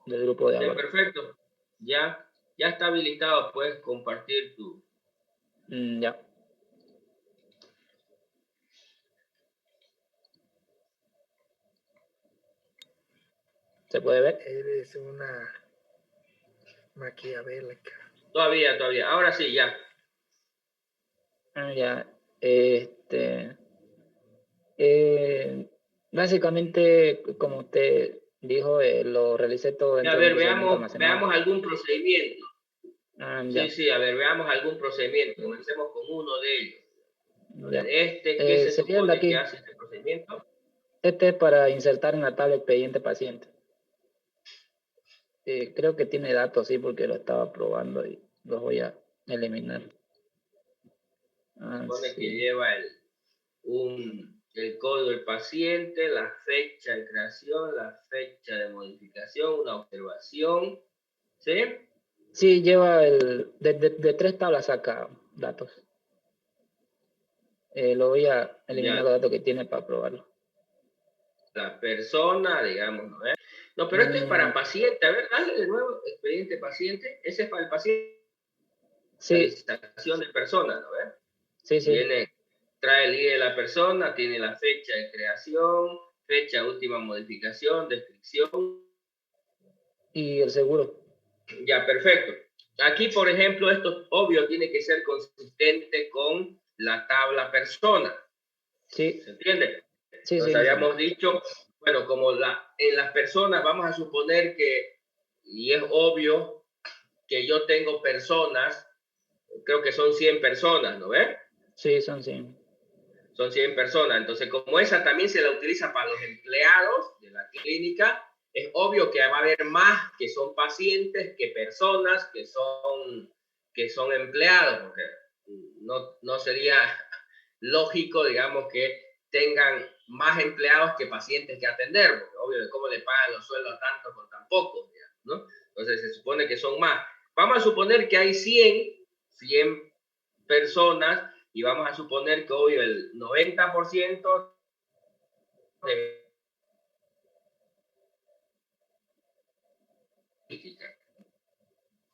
del grupo de Ya, Álvaro. perfecto. Ya está habilitado. Puedes compartir tu... Ya. ¿Se puede ver? Eres una maquiavélica. Todavía. Ahora sí, ya. Ya. Básicamente, como usted dijo, lo realicé todo A dentro de un ver, procedimiento veamos almacenado. algún procedimiento. Ya. Sí, a ver, veamos algún procedimiento. Comencemos con uno de ellos. A Ya. ver, ¿qué se Sería el de supone que aquí. hace este procedimiento? Este es para insertar en la tabla expediente paciente. Creo que tiene datos, sí, porque lo estaba probando y los voy a eliminar. Se supone que Sí. lleva el código del paciente, la fecha de creación, la fecha de modificación, una observación. ¿Sí? Sí, lleva de 3 tablas saca datos. Lo voy a eliminar Ya. los datos que tiene para probarlo. La persona, digamos, ¿no? No, pero este es para paciente. A ver, dale de nuevo, expediente paciente. Ese es para el paciente. Sí. Realización de persona, ¿no? Sí. Trae el ID de la persona, tiene la fecha de creación, fecha de última modificación, descripción. Y el seguro. Ya, perfecto. Aquí, por ejemplo, esto obvio tiene que ser consistente con la tabla persona. Sí. ¿Se entiende? Sí, Nos sí. habíamos dicho, bueno, como en las personas vamos a suponer que, y es obvio que yo tengo personas, creo que son 100 personas, ¿no ves? Sí, son 100. Son 100 personas. Entonces, como esa también se la utiliza para los empleados de la clínica, es obvio que va a haber más que son pacientes que personas que son empleados, porque no sería lógico, digamos, que tengan más empleados que pacientes que atender, porque obvio de cómo le pagan los sueldos a tanto con tan pocos, ¿no? Entonces se supone que son más. Vamos a suponer que hay 100 personas y vamos a suponer que obvio el 90% de...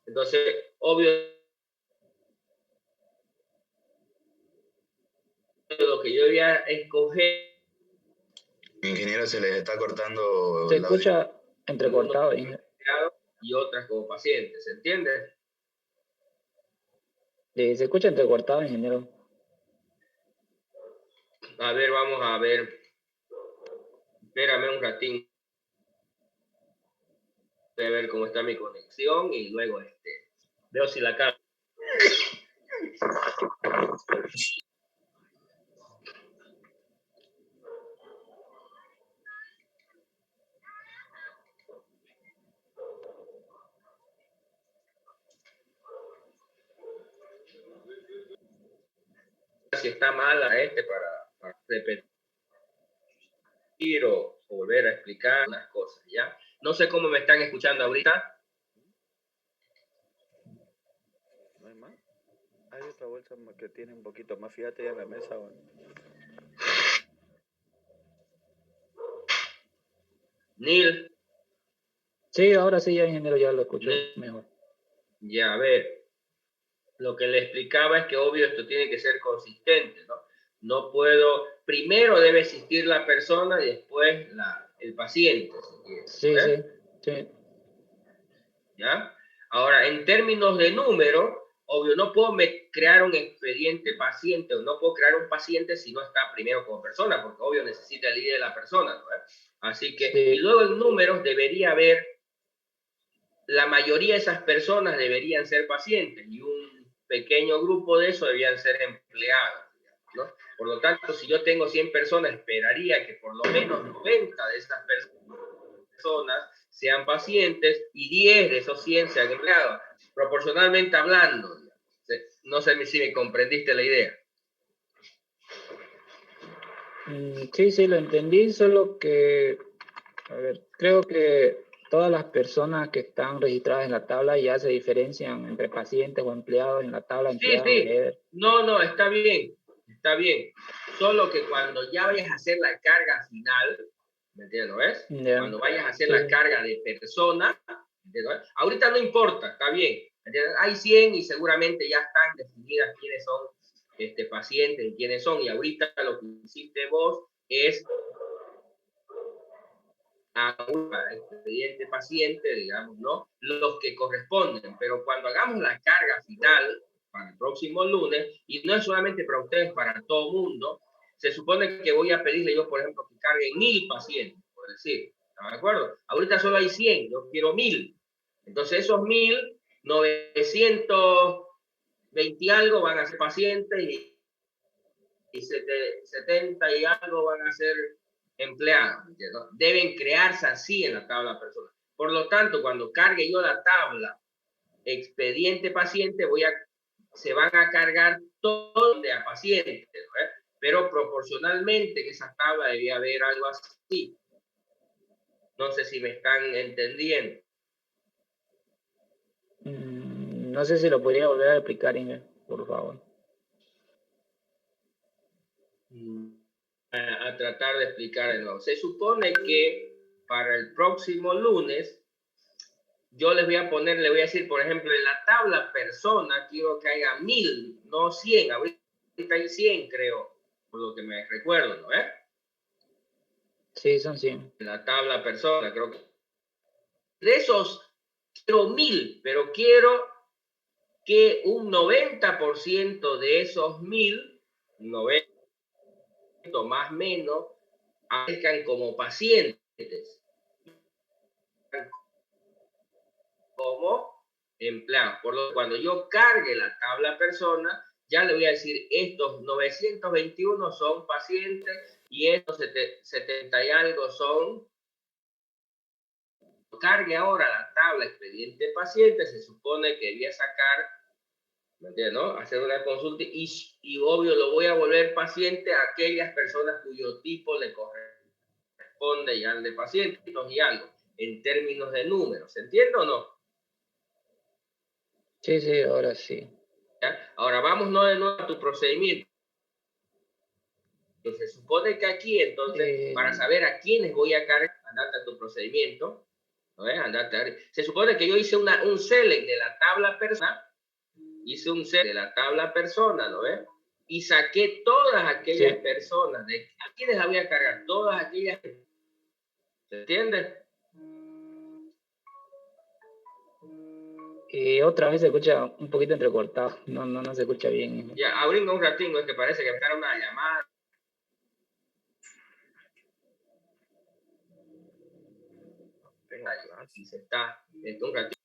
Entonces, obvio, lo que yo voy a escoger... Ingeniero, se les está cortando Se el audio. escucha entrecortado. Y otras como pacientes, ¿se entiende? Sí, se escucha entrecortado, ingeniero. A ver, vamos a ver. Espérame un ratito. Voy a ver cómo está mi conexión y luego veo si la carga. Si está mala para repetir o volver a explicar unas cosas, ¿ya? No sé cómo me están escuchando ahorita. ¿No hay más? Hay otra bolsa que tiene un poquito más, fíjate en la mesa. Bueno. Neil. Sí, ahora sí, ya, ingeniero, ya lo escucho mejor. Ya, a ver. Lo que le explicaba es que obvio esto tiene que ser consistente, ¿no? No puedo, primero debe existir la persona y después el paciente. Sí. ¿Ya? Ahora, en términos de número, obvio, no puedo crear un expediente paciente o no puedo crear un paciente si no está primero como persona, porque obvio necesita el ID de la persona, ¿no? Así que, sí. Y luego en números debería haber, la mayoría de esas personas deberían ser pacientes y un pequeño grupo de eso debían ser empleados, ¿no? Por lo tanto, si yo tengo 100 personas, esperaría que por lo menos 90 de esas personas sean pacientes y 10 de esos 100 sean empleados, proporcionalmente hablando. No sé si me comprendiste la idea. Sí, lo entendí, solo que, a ver, creo que todas las personas que están registradas en la tabla ya se diferencian entre pacientes o empleados en la tabla empleados. Sí. No, está bien. Solo que cuando ya vayas a hacer la carga final, ¿me entiendes? ¿No ves? Yeah. Cuando vayas a hacer la carga de persona, Ahorita no importa, está bien. Hay 100 y seguramente ya están definidas quiénes son pacientes y quiénes son. Y ahorita lo que hiciste vos es a un expediente paciente, digamos, ¿no? Los que corresponden. Pero cuando hagamos la carga final para el próximo lunes, y no es solamente para ustedes, para todo el mundo, se supone que voy a pedirle yo, por ejemplo, que carguen 1000 pacientes, por decir. ¿Están de acuerdo? Ahorita solo hay 100, yo quiero 1000. Entonces esos 1920 y algo van a ser pacientes y 70 y algo van a ser empleados. ¿Entiendes? Deben crearse así en la tabla personal. Por lo tanto, cuando cargue yo la tabla expediente paciente, se van a cargar todo de a pacientes, ¿no? Pero proporcionalmente en esa tabla debía haber algo así. No sé si me están entendiendo. No sé si lo podría volver a explicar, Inge, por favor. A tratar de explicar de nuevo. Se supone que para el próximo lunes yo les voy a poner, le voy a decir, por ejemplo, en la tabla persona quiero que haya 1000, no 100. Ahorita hay 100, creo, por lo que me recuerdo, ¿no? Sí, son 100. En la tabla persona, creo que de esos quiero 1000, pero quiero que un 90% de esos 1000, 90 más o menos, aparezcan como pacientes, como empleados. Por lo que cuando yo cargue la tabla persona, ya le voy a decir, estos 921 son pacientes y estos 70 y algo son. Cargue ahora la tabla expediente paciente, se supone que debía sacar, ¿me entiendes, no? Hacer una consulta y obvio lo voy a volver paciente a aquellas personas cuyo tipo le corresponde ya al de pacientes y algo, en términos de números. ¿Se entiende o no? Sí, sí, ahora sí. ¿Ya? Ahora vamos no de nuevo a tu procedimiento. Entonces, se supone que aquí, entonces, para saber a quiénes voy a cargar, andate a tu procedimiento, ¿no? Se supone que yo hice un select de la tabla persona, ¿no ves? Y saqué todas aquellas personas, ¿a quiénes la voy a cargar? Todas aquellas, ¿se entiende? Otra vez se escucha un poquito entrecortado, no se escucha bien. Ya, abrindo un ratingo, es que parece que me está una llamada. Y se está, un ratito.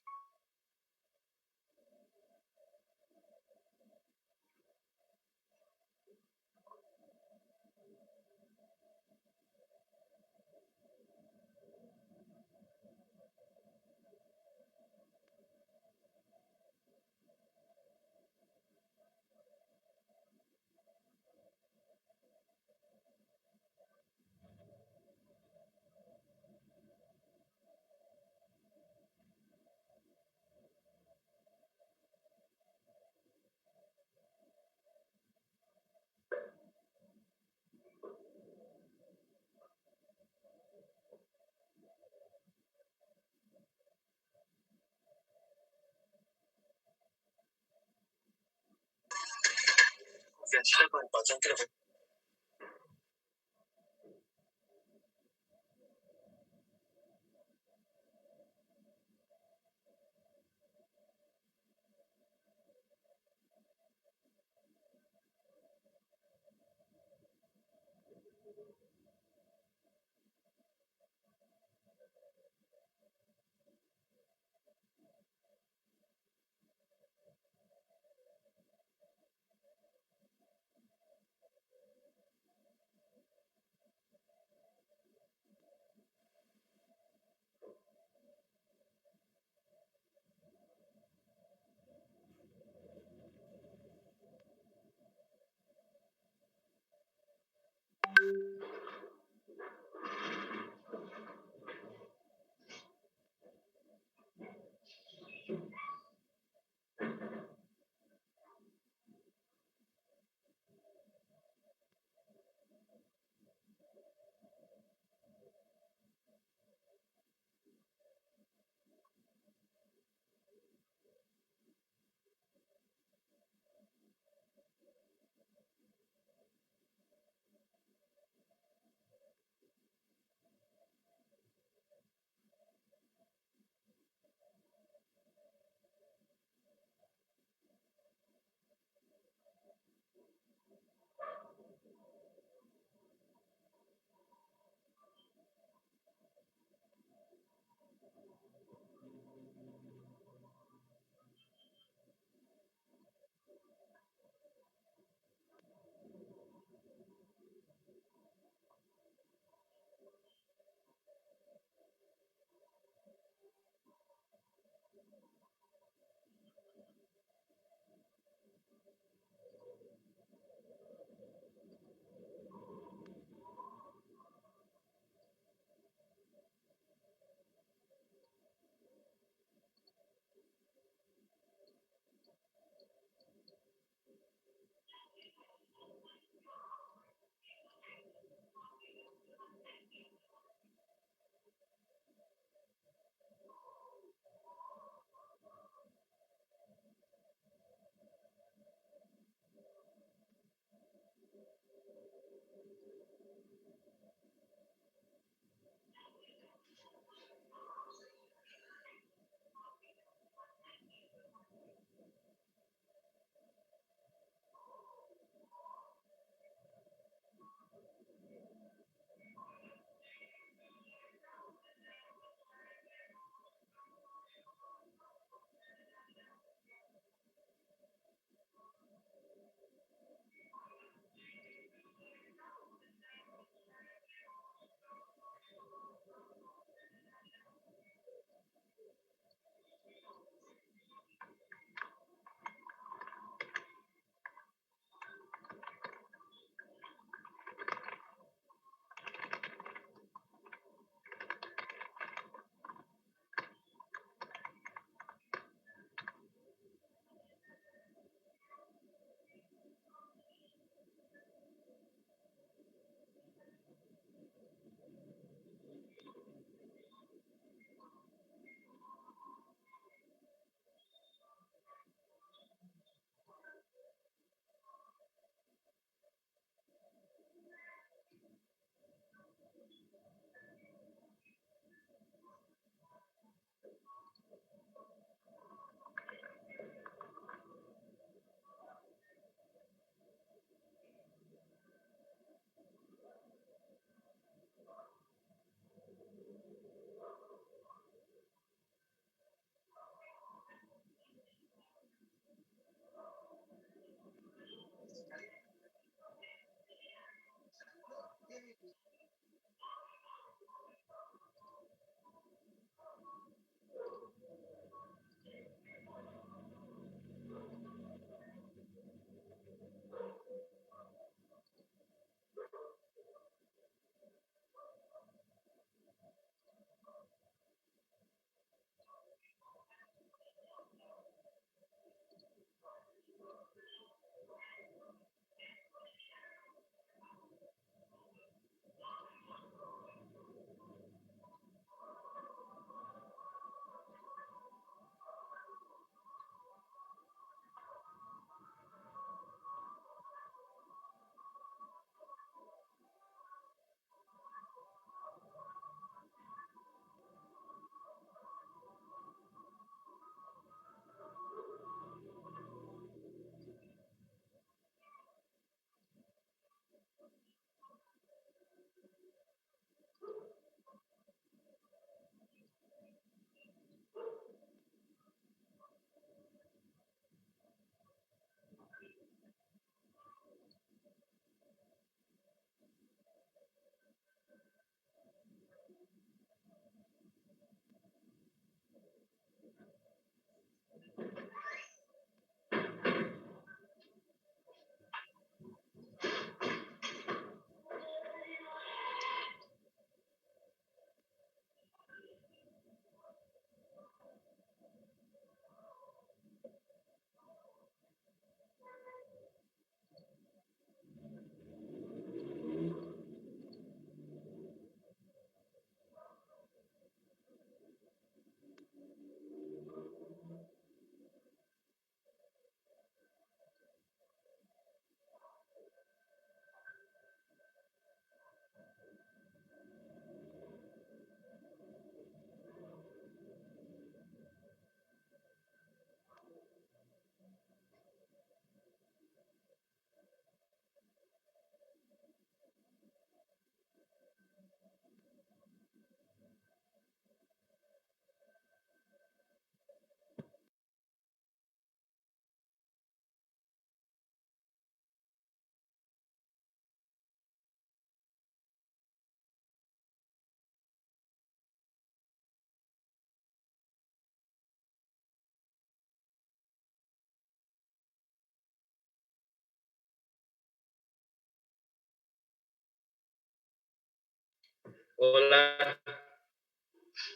Hola.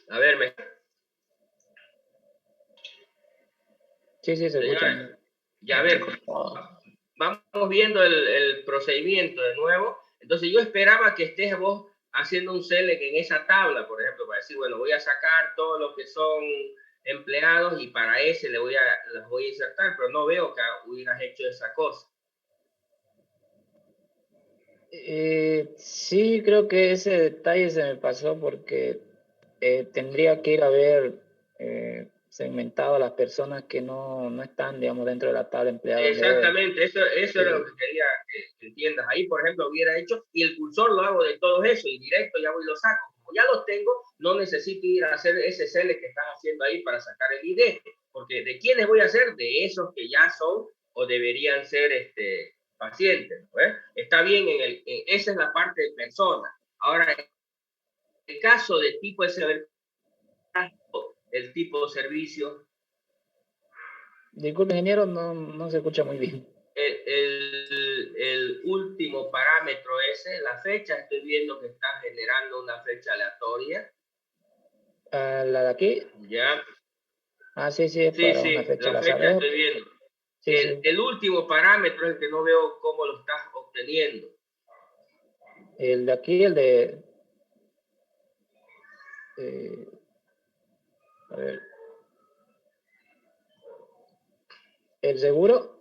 A ver, Sí, sí, se escucha. señores, ya a ver, vamos viendo el procedimiento de nuevo. Entonces yo esperaba que estés vos haciendo un select en esa tabla, por ejemplo, para decir, bueno, voy a sacar todos los que son empleados y los voy a insertar, pero no veo que hubieras hecho esa cosa. Sí, creo que ese detalle se me pasó porque tendría que ir a ver segmentado a las personas que no están, digamos, dentro de la tabla de empleados. Exactamente, eso era lo que quería que entiendas. Ahí, por ejemplo, hubiera hecho, y el cursor lo hago de todos eso, y directo ya voy y lo saco. Como ya los tengo, no necesito ir a hacer ese select que estás haciendo ahí para sacar el ID, porque ¿de quiénes voy a hacer? De esos que ya son o deberían ser pacientes. ¿No? Está bien, esa es la parte de persona. Ahora, en el caso de tipo de el tipo de servicio. Disculpe, ingeniero, no se escucha muy bien. El último parámetro ese, la fecha, estoy viendo que está generando una fecha aleatoria. ¿La de aquí? Ya. Ah, sí, sí, es Sí, para una sí, fecha la al azar. fecha estoy viendo. Sí, sí. El último parámetro es el que no veo cómo lo estás obteniendo. El de aquí, el de... a ver. ¿El seguro?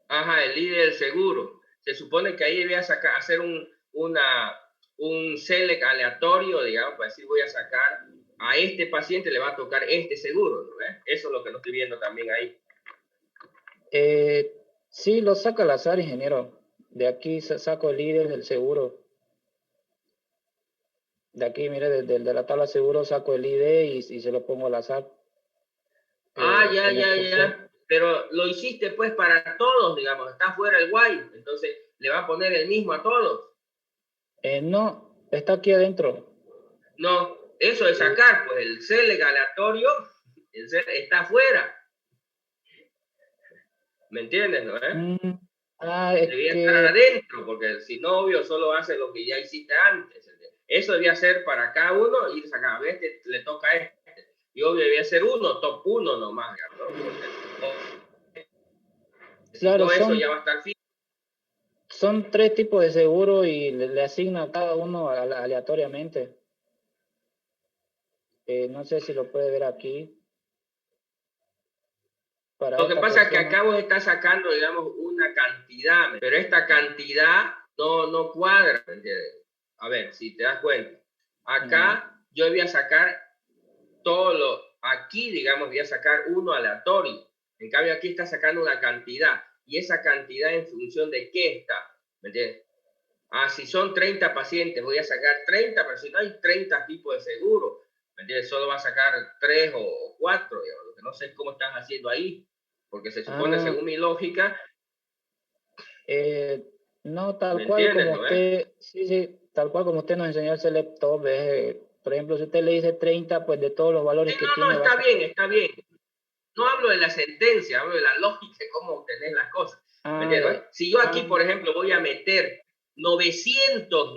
Ajá, el líder del seguro. Se supone que ahí debía hacer un select aleatorio, digamos, para decir voy a sacar a este paciente, le va a tocar este seguro, ¿no? Eso es lo que no estoy viendo también ahí. Sí, lo saca al azar, ingeniero. De aquí saco el líder del seguro. De aquí, mire, de la tabla seguro saco el ID y se lo pongo al azar. Ya. Pero lo hiciste pues para todos, digamos, está fuera el while, entonces le va a poner el mismo a todos. No, está aquí adentro. No, eso es sacar, pues el select aleatorio está afuera. ¿Me entiendes, no? Es Debía estar que... adentro, porque si no, obvio, solo hace lo que ya hiciste antes. Eso debía ser para cada uno ir sacar. A este le toca a este. Y obvio, debía ser uno, top 1 nomás. ¿No? Si Claro, todo eso ya va a estar fijo. son 3 tipos de seguro y le asigna a cada uno aleatoriamente. No sé si lo puede ver aquí. Para Lo que esta pasa es que persona. acá vos estás sacando, digamos, una cantidad, pero esta cantidad no cuadra, ¿me entiendes? A ver, si te das cuenta. Acá yo voy a sacar aquí, digamos, voy a sacar uno aleatorio. En cambio, aquí está sacando una cantidad. Y esa cantidad en función de qué está, ¿me entiendes? Si son 30 pacientes, voy a sacar 30, pero si no hay 30 tipos de seguro, ¿me entiendes? Solo va a sacar 3 o 4, digamos, lo que no sé cómo estás haciendo ahí, porque se supone, según mi lógica... No, tal cual como usted, sí, tal cual como usted nos enseñó el Select Top, por ejemplo, si usted le dice 30, pues de todos los valores que tiene... está bien. No hablo de la sentencia, hablo de la lógica de cómo obtener las cosas. ¿Me entiendes? Si yo aquí, por ejemplo, voy a meter 900,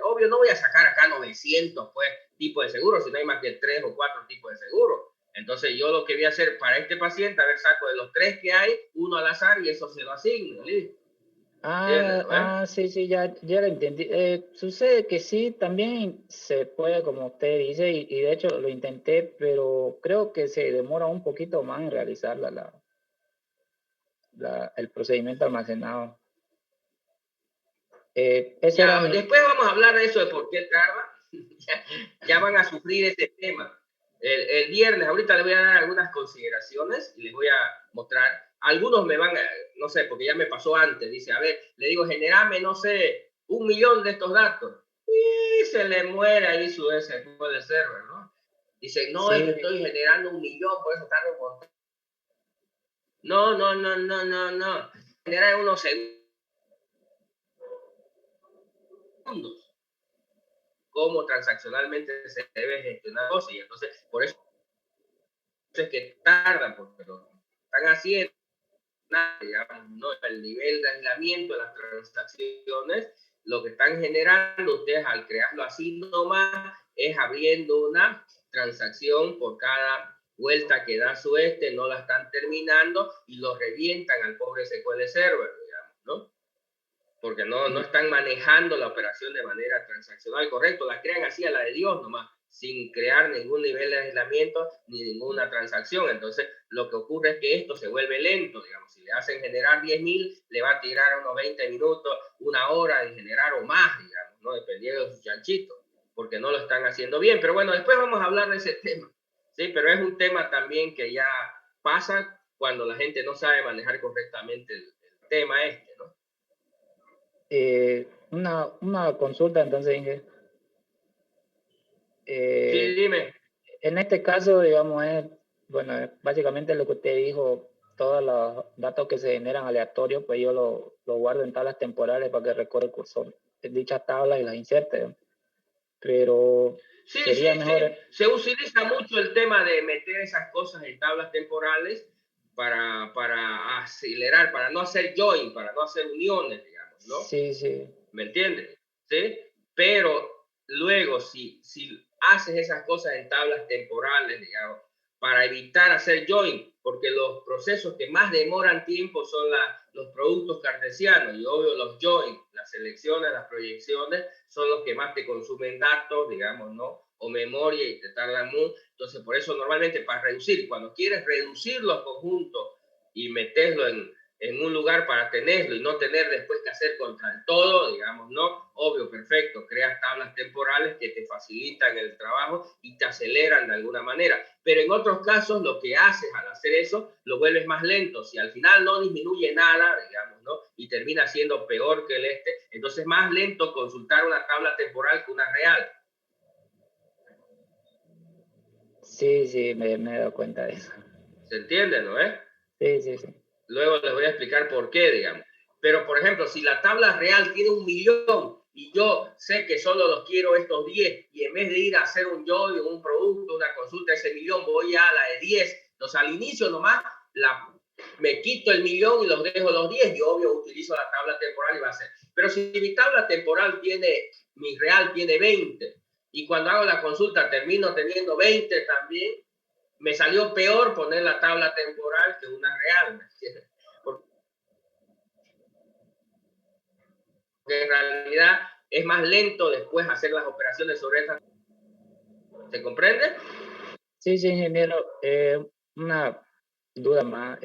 obvio no voy a sacar acá 900 pues, tipos de seguro, si no hay más que 3 o 4 tipos de seguro. Entonces yo lo que voy a hacer para este paciente, a ver, saco de los 3 que hay, uno al azar y eso se lo asigno. ¿Listo? Sí, ya lo entendí. Sucede que sí, también se puede, como usted dice, y de hecho lo intenté, pero creo que se demora un poquito más en realizar el procedimiento almacenado. Después vamos a hablar de eso, de por qué tarda. ya van a sufrir ese tema. El viernes, ahorita les voy a dar algunas consideraciones y les voy a mostrar. Algunos me van a, no sé, porque ya me pasó antes. Dice, a ver, le digo, generame, no sé, 1 millón de estos datos. Y se le muere ahí su SQL Server, ¿no? Dice, no, es que estoy generando 1 millón, por eso tarda un montón. No. Genera unos segundos. Cómo transaccionalmente se debe gestionar cosas. Y entonces, por eso es que tardan, porque lo están haciendo, digamos, ¿no? El nivel de aislamiento de las transacciones lo que están generando ustedes al crearlo así nomás es abriendo una transacción por cada vuelta que da su no la están terminando y lo revientan al pobre SQL Server, digamos, ¿no? Porque no están manejando la operación de manera transaccional, correcto, la crean así a la de Dios nomás, sin crear ningún nivel de aislamiento ni ninguna transacción. Entonces, lo que ocurre es que esto se vuelve lento, digamos. Si le hacen generar 10.000, le va a tirar unos 20 minutos, una hora de generar o más, digamos, ¿no? Dependiendo de su chanchito, porque no lo están haciendo bien. Pero bueno, después vamos a hablar de ese tema, ¿sí? Pero es un tema también que ya pasa cuando la gente no sabe manejar correctamente el tema ¿no? Una consulta entonces, Inge. Sí, dime. En este caso, digamos, bueno, básicamente lo que usted dijo, todos los datos que se generan aleatorios, pues yo lo guardo en tablas temporales para que recorra el cursor en dichas tablas y las inserte, ¿no? Pero sí, sería mejor... Se utiliza mucho el tema de meter esas cosas en tablas temporales para acelerar, para no hacer join, para no hacer uniones, digamos, ¿no? Sí, sí. ¿Me entiendes? ¿Sí? Pero luego, si haces esas cosas en tablas temporales, digamos, para evitar hacer join, porque los procesos que más demoran tiempo son los productos cartesianos, y obvio los join, las selecciones, las proyecciones, son los que más te consumen datos, digamos, ¿no? O memoria y te tardan mucho. Entonces, por eso normalmente para reducir, cuando quieres reducir los conjuntos y meterlo en un lugar para tenerlo y no tener después que hacer contra el todo, digamos, ¿no? Obvio, perfecto, creas tablas temporales que te facilitan el trabajo y te aceleran de alguna manera. Pero en otros casos lo que haces al hacer eso lo vuelves más lento. Si al final no disminuye nada, digamos, ¿no? Y termina siendo peor que el entonces es más lento consultar una tabla temporal que una real. Sí, sí, me he dado cuenta de eso. ¿Se entiende, no es? Sí, sí, sí. Luego les voy a explicar por qué, digamos. Pero, por ejemplo, si la tabla real tiene 1.000.000 y yo sé que solo los quiero estos 10 y en vez de ir a hacer un join, un producto, una consulta, ese 1.000.000, voy a la de 10. Entonces, al inicio nomás me quito el 1.000.000 y los dejo los 10 y obvio utilizo la tabla temporal y va a ser. Pero si mi tabla temporal mi real tiene 20 y cuando hago la consulta termino teniendo 20 también, me salió peor poner la tabla temporal que una real, ¿me entiendes? Porque en realidad es más lento después hacer las operaciones sobre esas. ¿Se comprende? Sí, sí, ingeniero. Una duda más.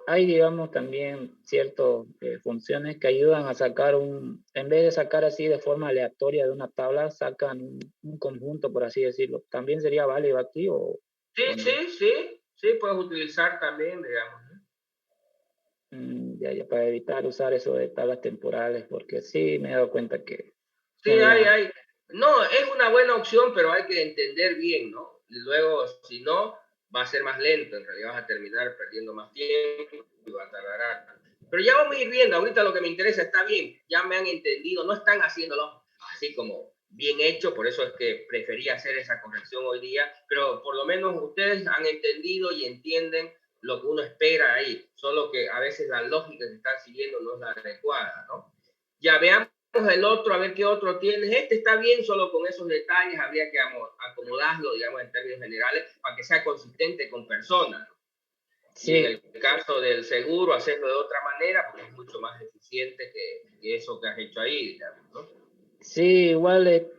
Hay, digamos, también ciertas funciones que ayudan a sacar en vez de sacar así de forma aleatoria de una tabla, sacan un conjunto, por así decirlo. ¿También sería válido aquí o Sí, no? sí, puedes utilizar también, digamos. Ya, para evitar usar eso de tablas temporales, porque sí me he dado cuenta que... Sí, hay. No, es una buena opción, pero hay que entender bien, ¿no? Y luego, si no, va a ser más lento, en realidad vas a terminar perdiendo más tiempo y va a tardar. Pero ya vamos a ir viendo, ahorita lo que me interesa está bien, ya me han entendido, no están haciéndolo así como bien hecho, por eso es que prefería hacer esa corrección hoy día, pero por lo menos ustedes han entendido y entienden lo que uno espera ahí, solo que a veces la lógica que están siguiendo no es la adecuada, ¿no? Ya veamos el otro, a ver qué otro tienes. Este está bien, solo con esos detalles habría que acomodarlo, digamos, en términos generales, para que sea consistente con personas. Sí. Y en el caso del seguro, hacerlo de otra manera, porque es mucho más eficiente que eso que has hecho ahí, digamos, ¿no? Sí, igual,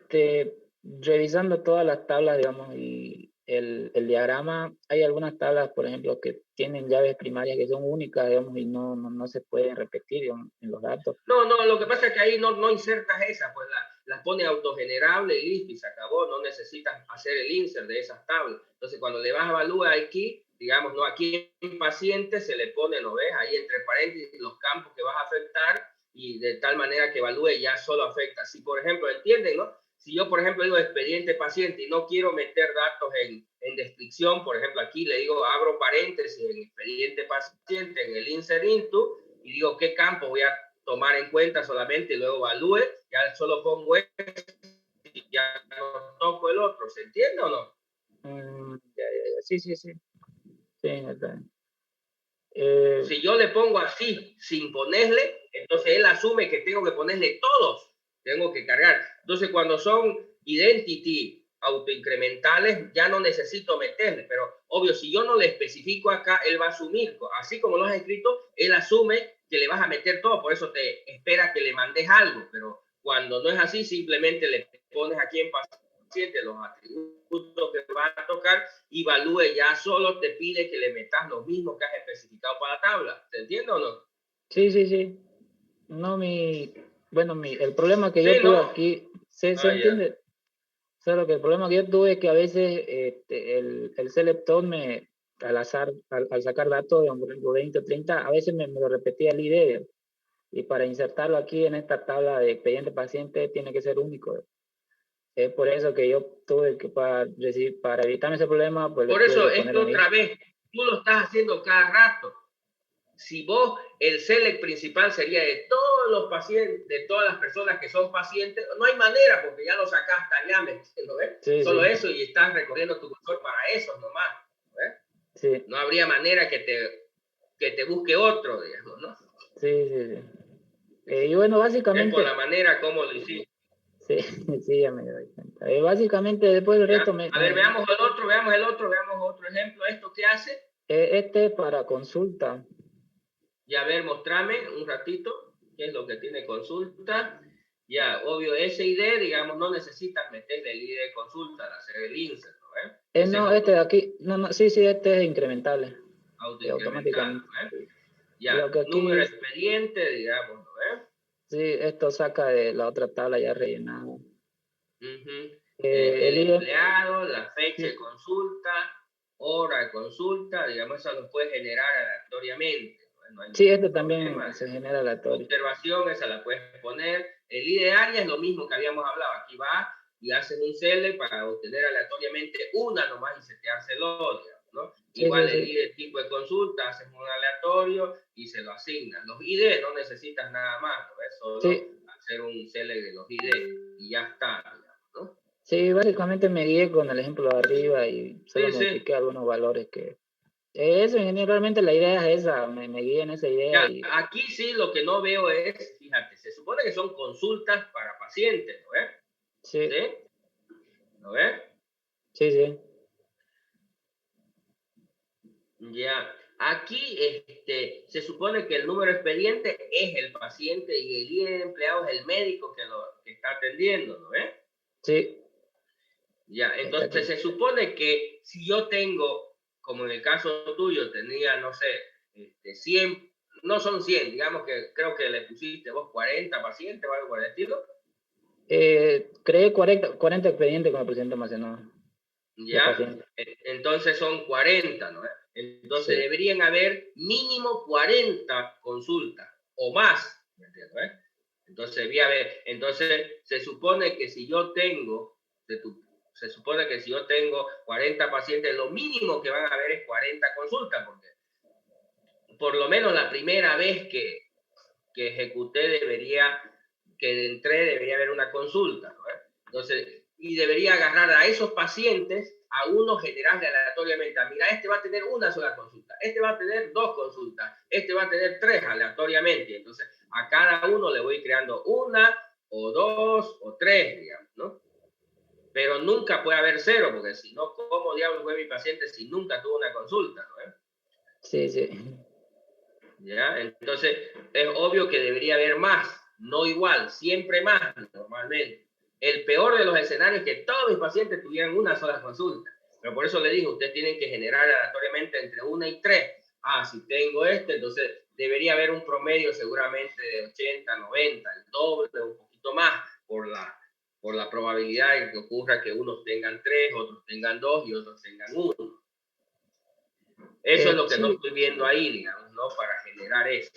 revisando todas las tablas, digamos, y el diagrama, hay algunas tablas, por ejemplo, que tienen llaves primarias que son únicas, digamos, y no se pueden repetir, digamos, en los datos. No, lo que pasa es que ahí no insertas esas, pues las pone autogenerable y listo, y se acabó, no necesitas hacer el insert de esas tablas. Entonces, cuando le vas a evaluar aquí, digamos, no, aquí en paciente se le pone, ¿no ves? Ahí entre paréntesis los campos que vas a afectar y de tal manera que evalúe ya solo afecta. Si, por ejemplo, ¿entienden, no? Si yo, por ejemplo, digo expediente paciente y no quiero meter datos en descripción, por ejemplo, aquí le digo, abro paréntesis en expediente paciente, en el insert into, y digo qué campo voy a tomar en cuenta solamente y luego evalúe, ya solo pongo y ya no toco el otro. ¿Se entiende o no? Sí. Sí, está bien. Si yo le pongo así, sin ponerle, entonces él asume que tengo que ponerle todos. Tengo que cargar. Entonces, cuando son identity autoincrementales, ya no necesito meterle, pero obvio, si yo no le especifico acá, él va a asumir, así como lo has escrito, él asume que le vas a meter todo, por eso te espera que le mandes algo, pero cuando no es así, simplemente le pones aquí en paciente los atributos que va a tocar y Value ya solo te pide que le metas los mismos que has especificado para la tabla. ¿Te entiende o no? Sí. No, el problema que Sí, yo tuve ¿no? aquí, ¿se entiende? Solo que el problema que yo tuve es que a veces el selector al azar, al sacar datos de 20 o 30, a veces me lo repetía el ID. Y para insertarlo aquí en esta tabla de expediente paciente tiene que ser único. Es por eso que yo tuve que, para evitarme ese problema, pues le Por tuve eso que es poner que lo mismo. otra vez, tú lo estás haciendo cada rato. Si vos, el select principal sería de todos los pacientes, de todas las personas que son pacientes, no hay manera porque ya lo sacaste allá, ¿lo ves? Sí, Solo sí. eso y estás recorriendo tu cursor para eso nomás, ¿ves? Sí. No habría manera que te busque otro, digamos, ¿no? Sí. Y bueno, Es por la básicamente, manera como lo hiciste. sí, sí, ya me doy cuenta. Básicamente, después del ¿Ya? resto, A ver, veamos otro ejemplo. ¿Esto qué hace? este es para consulta. Ya, a ver, mostrame un ratito qué es lo que tiene consulta. Ya, obvio, ese ID, digamos, no necesitas meterle el ID de consulta al hacer el insert, ¿no? Ese No, es este de aquí, no, sí, este es incrementable. autoincremental, Automáticamente. ¿no? Lo Ya, que número aquí, expediente, digamos, ¿no? sí, esto saca de la otra tabla ya rellenada. El El ID, empleado, la fecha de sí, consulta, hora de consulta, digamos, eso lo puedes generar aleatoriamente, no hay sí, ningún este problema. también se genera aleatorio. Observación, esa la puedes poner. El ID de área es lo mismo que habíamos hablado. Aquí va y haces un select para obtener aleatoriamente una nomás y seteárselo, digamos, ¿no? Igual el Sí. ID tipo de consulta, haces un aleatorio y se lo asignas. Los ID no necesitas nada más, ¿no? Es solo Sí, hacer un select de los ID y ya está, digamos, ¿no? sí, básicamente me guié con el ejemplo de arriba y solo Sí, sí. modifiqué algunos valores que... Eso, generalmente la idea es esa, me guié en esa idea Ya, y... aquí sí lo que no veo es, fíjate, se supone que son consultas para pacientes, ¿no ves? Sí, ¿Sí? ¿No ves? sí. Ya, aquí se supone que el número expediente es el paciente y el ID del empleado es el médico que está atendiendo, ¿no ves? Sí, Ya, está entonces aquí. se supone que si yo tengo, como en el caso tuyo, tenía, no sé, 100, no son 100, digamos que creo que le pusiste vos 40 pacientes o algo por el estilo. Creé 40 expedientes con el presidente almacenado de ¿Ya? pacientes. Entonces son 40, ¿no? Entonces Sí. deberían haber mínimo 40 consultas o más, ¿me entiendes? Entonces debía haber, entonces se supone que si yo tengo, se supone que si yo tengo 40 pacientes, lo mínimo que van a haber es 40 consultas, porque por lo menos la primera vez que ejecuté que entré debería haber una consulta, ¿no? Entonces, y debería agarrar a esos pacientes, a uno generarle aleatoriamente, mira, este va a tener una sola consulta, este va a tener 2 consultas, este va a tener 3 aleatoriamente, entonces a cada uno le voy creando una o 2 o 3, digamos, ¿no? Pero nunca puede haber 0, porque si no, ¿cómo diablos fue mi paciente si nunca tuvo una consulta, ¿no? Sí. ¿Ya? Entonces, es obvio que debería haber más, no igual, siempre más, normalmente. El peor de los escenarios es que todos mis pacientes tuvieran una sola consulta. Pero por eso le digo, ustedes tienen que generar aleatoriamente entre 1 y 3. Ah, si tengo entonces debería haber un promedio seguramente de 80, 90, el doble, un poquito más, por la probabilidad de que ocurra que unos tengan 3, otros tengan 2 y otros tengan 1. Eso es lo que no Sí, estoy viendo ahí, digamos, ¿no? Para generar eso.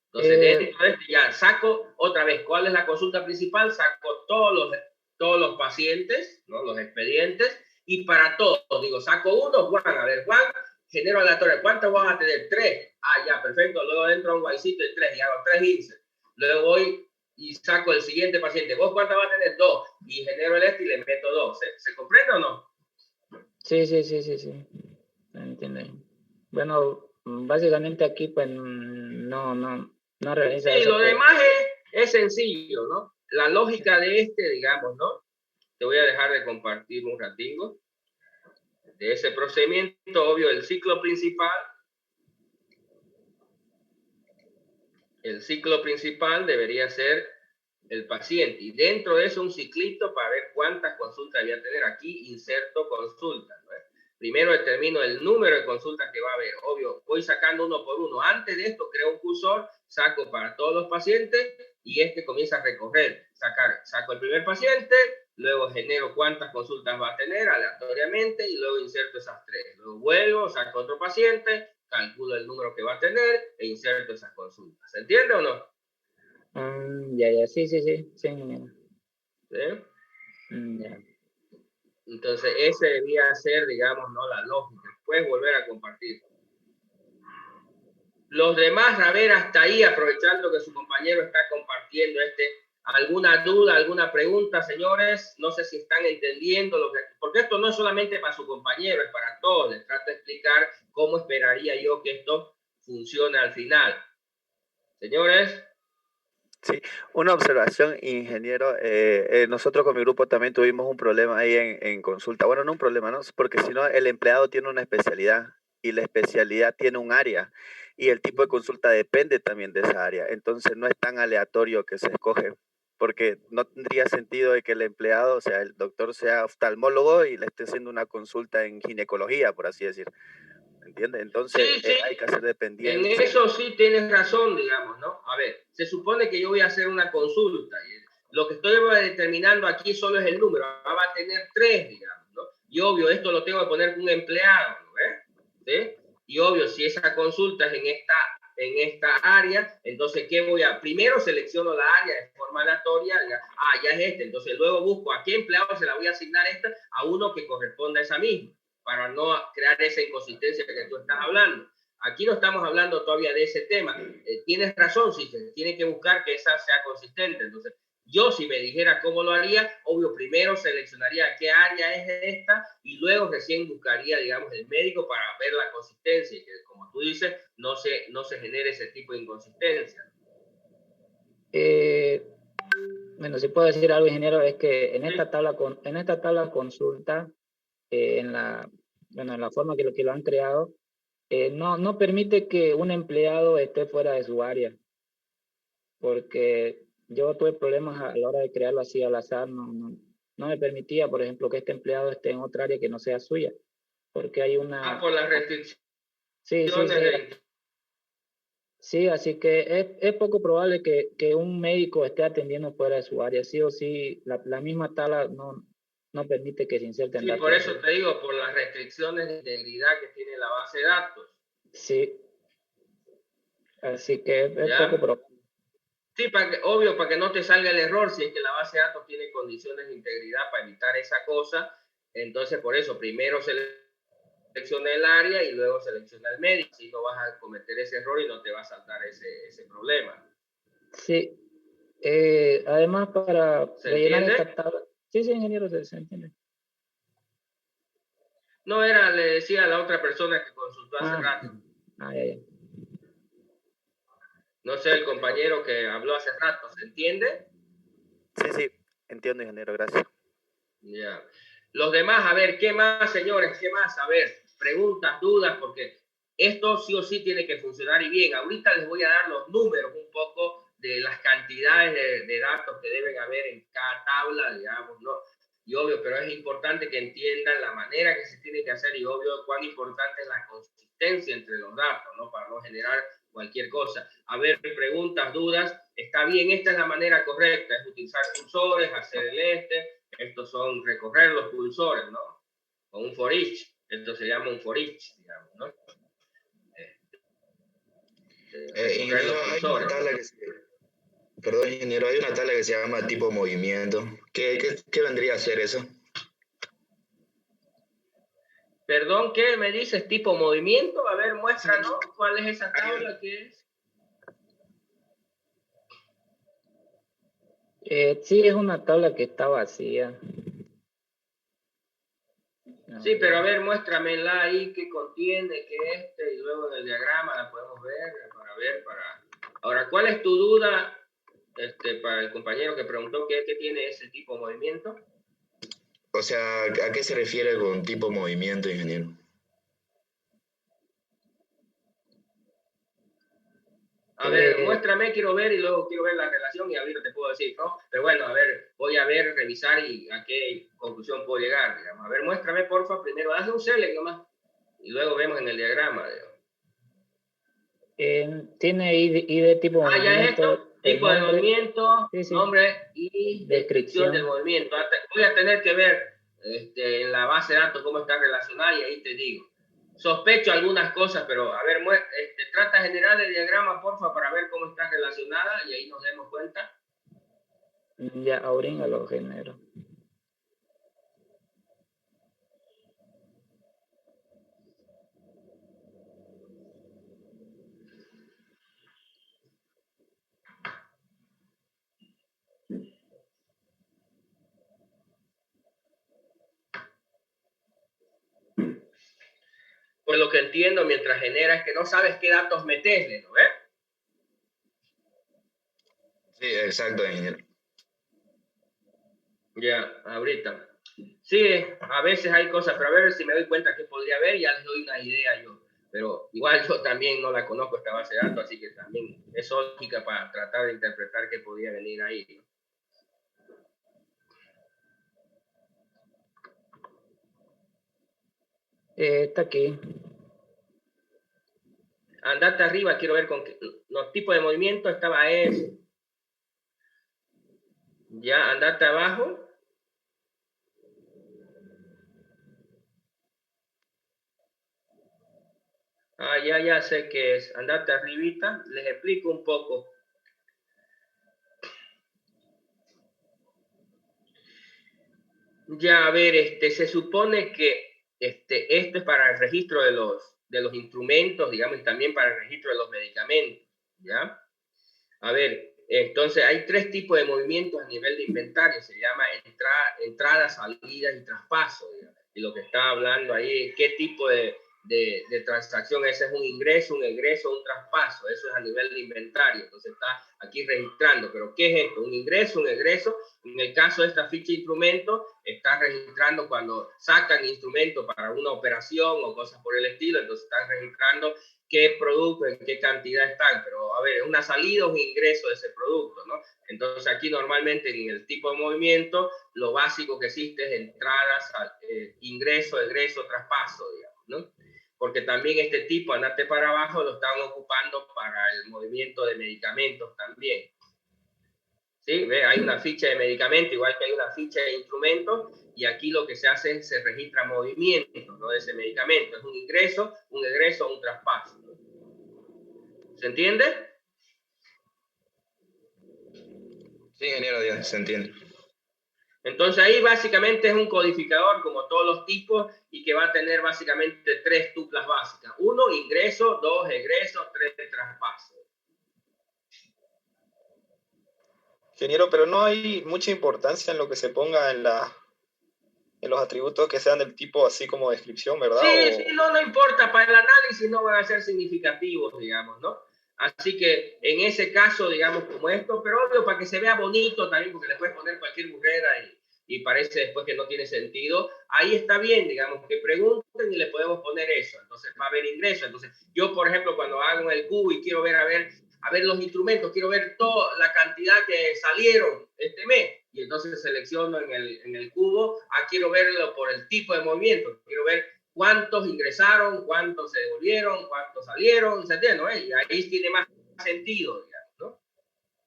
Entonces, eh, dentro de esto ya saco otra vez cuál es la consulta principal, saco todos los pacientes, ¿no? Los expedientes, y para todos, digo, saco uno, Juan, a ver, Juan, genero aleatorio, ¿cuántos vas a tener? 3. Ah, ya, perfecto, luego entro a un guaycito de 3 y hago 3 insert. Luego voy y saco el siguiente paciente, ¿vos cuántos vas a tener? 2. Y genero el y le meto 2. ¿Se comprende o no? sí. Entiendo. Bueno, básicamente aquí pues no realiza Sí, eso, lo pero demás es sencillo, ¿no? la lógica de digamos, ¿no? Te voy a dejar de compartir un ratito de ese procedimiento. Obvio, el ciclo principal debería ser el paciente, y dentro de eso un ciclito para ver cuántas consultas voy a tener. Aquí inserto consultas, ¿no? Primero determino el número de consultas que va a haber. Obvio, voy sacando uno por uno. Antes de esto creo un cursor, saco para todos los pacientes y comienza a recorrer. Saco el primer paciente, luego genero cuántas consultas va a tener aleatoriamente y luego inserto esas 3. Luego vuelvo, saco otro paciente, calculo el número que va a tener e inserto esas consultas. ¿Se entiende o no? Ya, sí, ingeniero. ¿Sí? Ya. Entonces, ese debía ser, digamos, ¿no?, la lógica. Puedes volver a compartir. Los demás, a ver, hasta ahí, aprovechando que su compañero está compartiendo ¿alguna duda, alguna pregunta, señores? No sé si están entendiendo porque esto no es solamente para su compañero, es para todos. Les trato de explicar cómo esperaría yo que esto funcione al final. Señores. Sí, una observación, ingeniero. Nosotros con mi grupo también tuvimos un problema ahí en consulta. Bueno, no un problema, ¿no? Porque si no, el empleado tiene una especialidad y la especialidad tiene un área y el tipo de consulta depende también de esa área. Entonces no es tan aleatorio que se escoge, porque no tendría sentido de que el empleado, o sea, el doctor sea oftalmólogo y le esté haciendo una consulta en ginecología, por así decir. ¿Entiendes? Entonces Sí. hay que hacer En dependiente. eso sí tienes razón, digamos, ¿no? A ver, se supone que yo voy a hacer una consulta y lo que estoy determinando aquí solo es el número. Va a tener 3, digamos, ¿no? Y obvio, esto lo tengo que poner con un empleado, ¿no? ¿Sí? Y obvio, si esa consulta es en esta área, entonces, ¿qué voy a? Primero selecciono la área de forma aleatoria, ya es entonces luego busco a qué empleado se la voy a asignar a uno que corresponda a esa misma, para no crear esa inconsistencia que tú estás hablando. Aquí no estamos hablando todavía de ese tema. Tienes razón, sí, se tiene que buscar que esa sea consistente. Entonces, yo si me dijera cómo lo haría, obvio, primero seleccionaría qué área es esta y luego recién buscaría, digamos, el médico para ver la consistencia y que, como tú dices, no se genere ese tipo de inconsistencia. Bueno, si puedo decir algo, ingeniero, es que en esta tabla consulta, en la forma que lo han creado, no permite que un empleado esté fuera de su área, porque yo tuve problemas a la hora de crearlo así al azar, no me permitía, por ejemplo, que este empleado esté en otra área que no sea suya, porque hay una... por las restricciones. Sí, así que es poco probable que un médico esté atendiendo fuera de su área. Sí o sí, la misma tabla no permite que se inserten datos. Sí, por eso te digo, por las restricciones de integridad que tiene la base de datos. Sí. Así que es poco probable. Sí, obvio, para que no te salga el error, si es que la base de datos tiene condiciones de integridad para evitar esa cosa, entonces por eso primero selecciona el área y luego selecciona el médico, si no vas a cometer ese error y no te va a saltar ese problema. Sí. Además, para rellenar esta tabla... Sí, ingeniero, se entiende. No le decía a la otra persona que consultó hace rato. Ya. No sé, el compañero que habló hace rato, ¿se entiende? Sí, entiendo, ingeniero, gracias. Ya. Los demás, a ver, ¿qué más, señores? ¿Qué más? A ver, preguntas, dudas, porque esto sí o sí tiene que funcionar y bien. Ahorita les voy a dar los números un poco de las cantidades de datos que deben haber en cada tabla, digamos, ¿no? Y obvio, pero es importante que entiendan la manera que se tiene que hacer y obvio cuán importante es la consistencia entre los datos, ¿no? Para no generar cualquier cosa. A ver, preguntas, dudas. Está bien, esta es la manera correcta, es utilizar cursores, hacer estos son recorrer los cursores, ¿no? Con un for each. Esto se llama un for each, digamos, ¿no? Ingeniero, hay una tabla perdón, ingeniero, hay una tabla que se llama tipo movimiento. ¿Qué vendría a ser eso? Perdón, ¿qué me dices? ¿Tipo movimiento? A ver, muéstranos cuál es esa tabla que es. Sí, es una tabla que está vacía. Sí, pero a ver, muéstramela ahí, qué contiene, qué y luego en el diagrama la podemos ver, Ahora, ¿cuál es tu duda? para el compañero que preguntó qué tiene ese tipo de movimiento. O sea, ¿a qué se refiere con tipo de movimiento, ingeniero? A ver, muéstrame, quiero ver y luego quiero ver la relación y ahorita te puedo decir, ¿no? Pero bueno, a ver, voy a ver, revisar y a qué conclusión puedo llegar, digamos. A ver, muéstrame, porfa, primero, hazle un select nomás y luego vemos en el diagrama, digamos. Tiene ID tipo movimiento. Ya es esto, tipo de movimiento, sí. Nombre y descripción del movimiento. Voy a tener que ver en la base de datos cómo está relacionada y ahí te digo. Sospecho algunas cosas, pero a ver, trata de generar el diagrama, porfa, para ver cómo está relacionada y ahí nos demos cuenta. Ya, ahorita lo genero. Pues lo que entiendo mientras genera es que no sabes qué datos meterle, ¿no ves? Sí, exacto, ingeniero. Ya, ahorita. Sí, a veces hay cosas, pero a ver si me doy cuenta que podría haber, ya les doy una idea yo. Pero igual yo también no la conozco esta base de datos, así que también es lógica para tratar de interpretar qué podría venir ahí, ¿no? Está aquí. Andate arriba, quiero ver con qué, los tipos de movimiento estaba ese. Ya, andate abajo. Ah, ya sé qué es. Andate arribita, les explico un poco. Ya, a ver, se supone que esto es para el registro de los instrumentos, digamos, y también para el registro de los medicamentos, ¿ya? A ver, entonces hay tres tipos de movimientos a nivel de inventario, se llama entrada, salida y traspaso, digamos. Y lo que está hablando ahí es qué tipo de transacción, ese es un ingreso, un egreso, un traspaso, eso es a nivel de inventario, entonces está aquí registrando, pero ¿qué es esto? Un ingreso, un egreso, en el caso de esta ficha de instrumento, está registrando cuando sacan instrumento para una operación o cosas por el estilo, entonces están registrando qué producto, en qué cantidad están, pero a ver, una salida o un ingreso de ese producto, ¿no? Entonces aquí normalmente en el tipo de movimiento, lo básico que existe es entradas, ingreso, egreso, traspaso, digamos, ¿no? Porque también este tipo, andate para abajo, lo están ocupando para el movimiento de medicamentos también. ¿Sí? ¿Ve? Hay una ficha de medicamento, igual que hay una ficha de instrumentos, y aquí lo que se hace es se registra movimiento, ¿no? De ese medicamento. Es un ingreso, un egreso o un traspaso. ¿Se entiende? Sí, ingeniero, ya se entiende. Entonces ahí básicamente es un codificador como todos los tipos y que va a tener básicamente tres tuplas básicas. 1, ingreso, 2, egreso, 3, traspaso. Ingeniero, pero no hay mucha importancia en lo que se ponga en los atributos que sean del tipo así como descripción, ¿verdad? Sí, no importa, para el análisis no van a ser significativos, digamos, ¿no? Así que en ese caso, digamos, como esto, pero obvio, para que se vea bonito también, porque le puedes poner cualquier burrera y parece después que no tiene sentido, ahí está bien, digamos, que pregunten y le podemos poner eso, entonces va a haber ingreso. Entonces, yo, por ejemplo, cuando hago el cubo y quiero ver, a ver los instrumentos, quiero ver toda la cantidad que salieron este mes, y entonces selecciono en el cubo, quiero verlo por el tipo de movimiento, quiero ver cuántos ingresaron, cuántos se devolvieron, cuántos salieron, ¿se entiende? ¿No? Y ahí tiene más sentido, digamos, ¿no?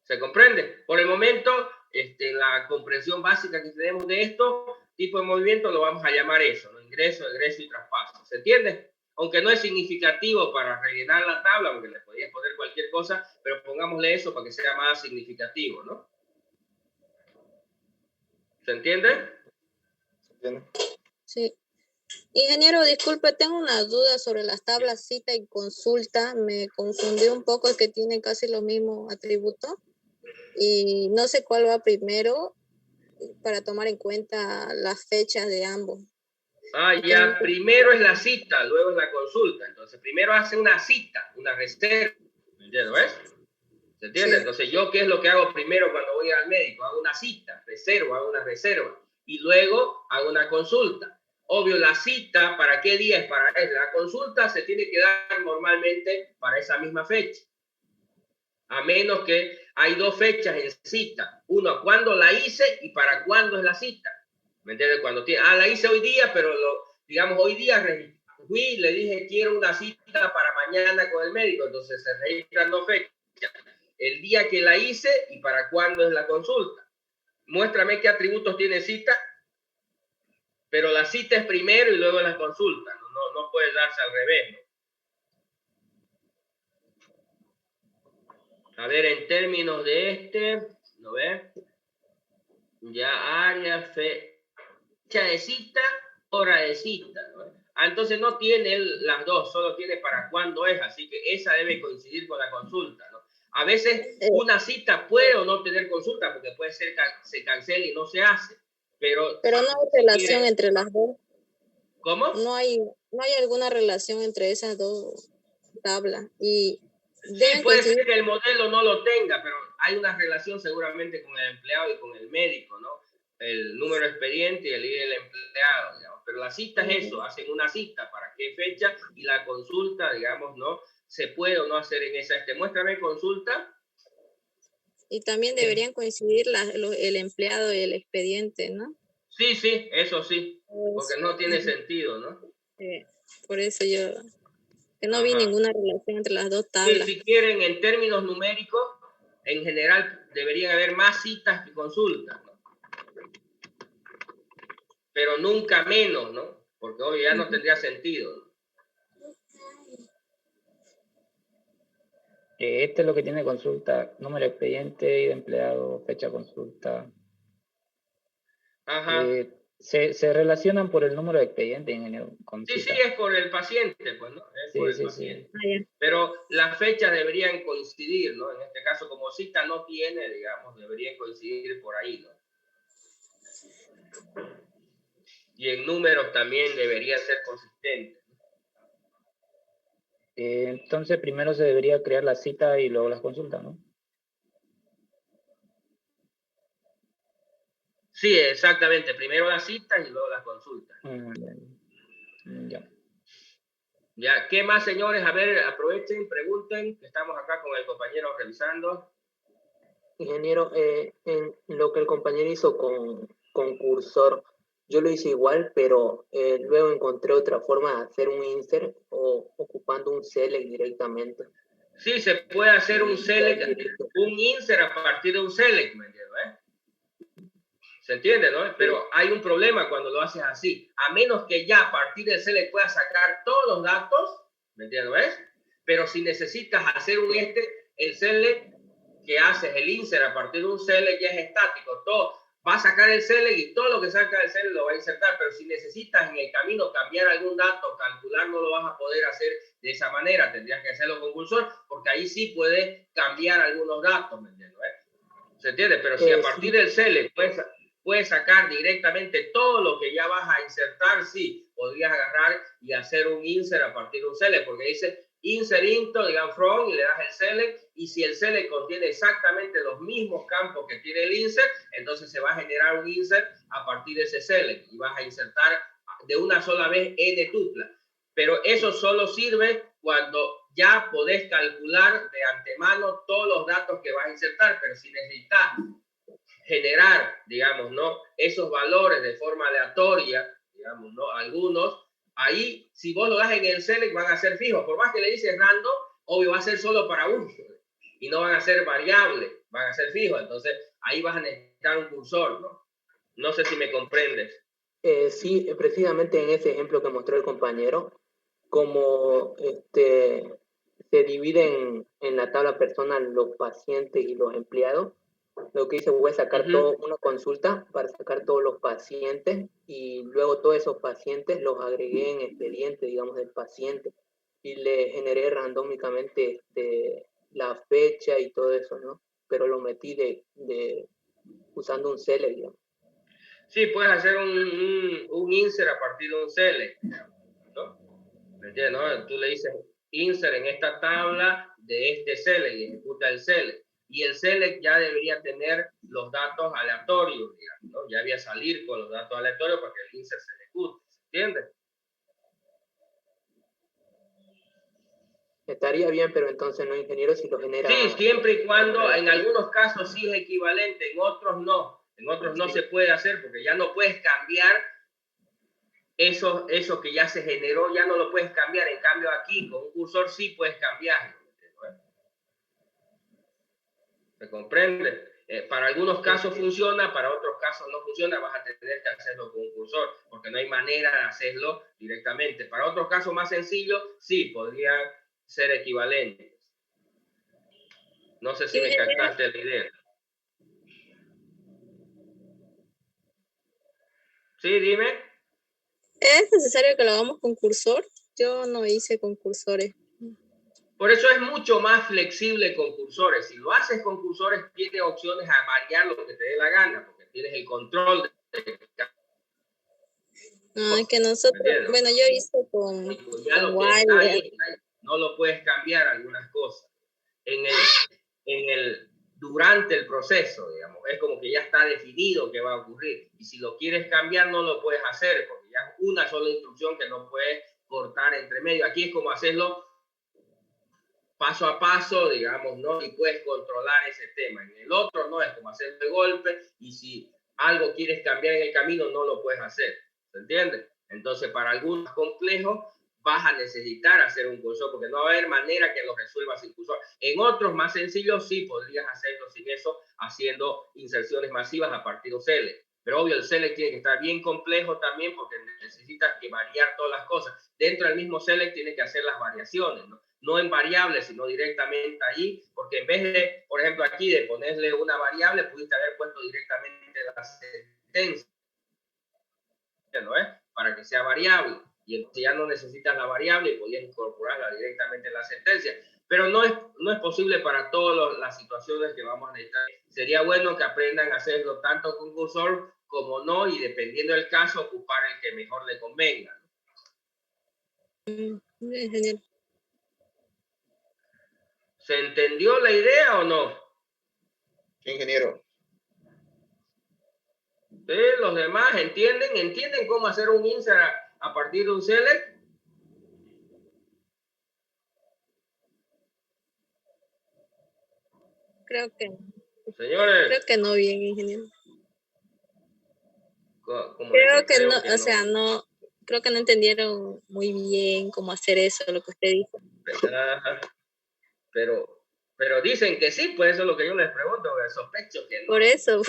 ¿Se comprende? Por el momento, la comprensión básica que tenemos de esto, tipo de movimiento, lo vamos a llamar eso, ¿no? Ingreso, egreso y traspaso. ¿Se entiende? Aunque no es significativo para rellenar la tabla, porque le podías poner cualquier cosa, pero pongámosle eso para que sea más significativo, ¿no? ¿Se entiende? ¿Se entiende? Sí. Ingeniero, disculpe, tengo una duda sobre las tablas cita y consulta. Me confundí un poco, es que tienen casi los mismos atributos. Y no sé cuál va primero para tomar en cuenta las fechas de ambos. Ya, primero es la cita, luego es la consulta. Entonces, primero hace una cita, una reserva. ¿Entiendes? ¿Ves? ¿Se entiende? Sí. Entonces, ¿yo qué es lo que hago primero cuando voy al médico? Hago una cita, hago una reserva y luego hago una consulta. Obvio, la cita, ¿para qué día es? Para eso. La consulta se tiene que dar normalmente para esa misma fecha. A menos que hay dos fechas en cita. Uno, ¿cuándo la hice y para cuándo es la cita? ¿Me entiendes? Cuando tiene, la hice hoy día, pero digamos, hoy día fui, le dije, quiero una cita para mañana con el médico. Entonces se registran dos fechas. El día que la hice y para cuándo es la consulta. Muéstrame qué atributos tiene cita, pero la cita es primero y luego la consulta. No puede darse al revés, ¿no? A ver, en términos de ¿no ves? Ya área, fecha de cita, hora de cita, ¿no? Entonces no tiene las dos, solo tiene para cuándo es, así que esa debe coincidir con la consulta, ¿no? A veces una cita puede o no tener consulta, porque puede ser que se cancele y no se hace, pero no hay relación entre las dos. ¿Cómo? No hay alguna relación entre esas dos tablas. Y sí, puede ser que el modelo no lo tenga, pero hay una relación seguramente con el empleado y con el médico, ¿no? El número de expediente y el ID del empleado, digamos. Pero la cita es eso, hacen una cita para qué fecha y la consulta, digamos, ¿no? Se puede o no hacer en esa. Muéstrame consulta. Y también deberían coincidir el empleado y el expediente, ¿no? Sí, eso sí, porque no tiene sentido, ¿no? Por eso yo que no vi ninguna relación entre las dos tablas. Sí, si quieren, en términos numéricos, en general deberían haber más citas que consultas, ¿no? Pero nunca menos, ¿no? Porque hoy ya no tendría sentido, ¿no? Este es lo que tiene consulta, número de expediente, de empleado, fecha de consulta. Ajá. Se relacionan por el número de expediente, ingeniero. Sí, es por el paciente, pues, ¿no? Es por el paciente. Sí. Pero las fechas deberían coincidir, ¿no? En este caso, como cita no tiene, digamos, deberían coincidir por ahí, ¿no? Y en números también debería ser consistente. Entonces, primero se debería crear la cita y luego las consultas, ¿no? Sí, exactamente. Primero las citas y luego las consultas. Ya. Ya, ¿qué más, señores? A ver, aprovechen, pregunten, que estamos acá con el compañero revisando. Ingeniero, en lo que el compañero hizo con cursor, yo lo hice igual, pero luego encontré otra forma de hacer un insert o ocupando un select directamente. Sí, se puede hacer un select, un insert a partir de un select, ¿me entiendes? ¿Se entiende, no? Pero hay un problema cuando lo haces así. A menos que ya a partir del select puedas sacar todos los datos, ¿me entiendes? Pero si necesitas hacer el select que haces, el insert a partir de un select ya es estático. Todo va a sacar el select y todo lo que saca del select lo va a insertar. Pero si necesitas en el camino cambiar algún dato, calcular, no lo vas a poder hacer de esa manera. Tendrías que hacerlo con cursor, porque ahí sí puedes cambiar algunos datos, ¿me entiendes? ¿Se entiende? Pero si a partir del select puedes sacar directamente todo lo que ya vas a insertar, sí, podrías agarrar y hacer un insert a partir de un select, porque dice insert into, digamos, from, y le das el select, y si el select contiene exactamente los mismos campos que tiene el insert, entonces se va a generar un insert a partir de ese select, y vas a insertar de una sola vez n tupla. Pero eso solo sirve cuando ya podés calcular de antemano todos los datos que vas a insertar, pero si necesitas generar, digamos, ¿no? Esos valores de forma aleatoria, digamos, ¿no? Algunos, ahí, si vos lo das en el select, van a ser fijos. Por más que le dices random, obvio, va a ser solo para uno. Y no van a ser variables, van a ser fijos. Entonces, ahí vas a necesitar un cursor, ¿no? No sé si me comprendes. Sí, precisamente en ese ejemplo que mostró el compañero, como se dividen en la tabla personal los pacientes y los empleados, lo que hice fue sacar una consulta para sacar todos los pacientes y luego todos esos pacientes los agregué en expediente, digamos, del paciente y le generé randómicamente la fecha y todo eso, ¿no? Pero lo metí usando un select, digamos. Sí, puedes hacer un insert a partir de un select, ¿no? ¿Me entiendes? ¿No? Tú le dices insert en esta tabla de este select y ejecuta el select. Y el select ya debería tener los datos aleatorios, digamos, ¿no? Ya había salir con los datos aleatorios para que el insert se ejecute, ¿se entiende? Estaría bien, pero entonces no, ingeniero, si lo genera... Sí, siempre y cuando en algunos casos sí es equivalente, en otros no. En otros no se puede hacer porque ya no puedes cambiar eso que ya se generó, ya no lo puedes cambiar. En cambio aquí con un cursor sí puedes cambiarlo. ¿Se comprende? Para algunos casos funciona, para otros casos no funciona, vas a tener que hacerlo con un cursor, porque no hay manera de hacerlo directamente. Para otros casos más sencillos, sí, podrían ser equivalentes. No sé si me captaste la idea. Sí, dime. ¿Es necesario que lo hagamos con cursor? Yo no hice con cursores. Por eso es mucho más flexible con cursores. Si lo haces con cursores, tienes opciones a variar lo que te dé la gana, porque tienes el control de... No, es que nosotros, bueno, yo hice con ya lo que está ahí, no lo puedes cambiar algunas cosas. Durante el proceso, digamos, es como que ya está definido qué va a ocurrir. Y si lo quieres cambiar, no lo puedes hacer, porque ya es una sola instrucción que no puedes cortar entre medio. Aquí es como hacerlo paso a paso, digamos, ¿no? Y puedes controlar ese tema. En el otro no, es como hacer de golpe, y si algo quieres cambiar en el camino, no lo puedes hacer. ¿Se entiende? Entonces, para algunos complejos, vas a necesitar hacer un cursor, porque no va a haber manera que lo resuelvas sin cursor. En otros más sencillos, sí, podrías hacerlo sin eso, haciendo inserciones masivas a partir de un select. Pero obvio, el select tiene que estar bien complejo también, porque necesitas que variar todas las cosas. Dentro del mismo select tiene que hacer las variaciones, ¿no? No en variables, sino directamente allí, porque en vez de, por ejemplo, aquí de ponerle una variable, pudiste haber puesto directamente la sentencia, ¿no es? Para que sea variable. Y entonces ya no necesitas la variable y podías incorporarla directamente en la sentencia. Pero no es posible para todas las situaciones que vamos a necesitar. Sería bueno que aprendan a hacerlo tanto con cursor como no, y dependiendo del caso, ocupar el que mejor le convenga. Genial. ¿Se entendió la idea o no? Sí, ingeniero. ¿Sí? ¿Los demás entienden cómo hacer un insert a partir de un select? Creo que no. Señores. Creo que no bien, ingeniero. Creo que no, o sea, no, creo que no entendieron muy bien cómo hacer eso, lo que usted dijo. Pero dicen que sí, pues eso es lo que yo les pregunto, sospecho que no. Por eso.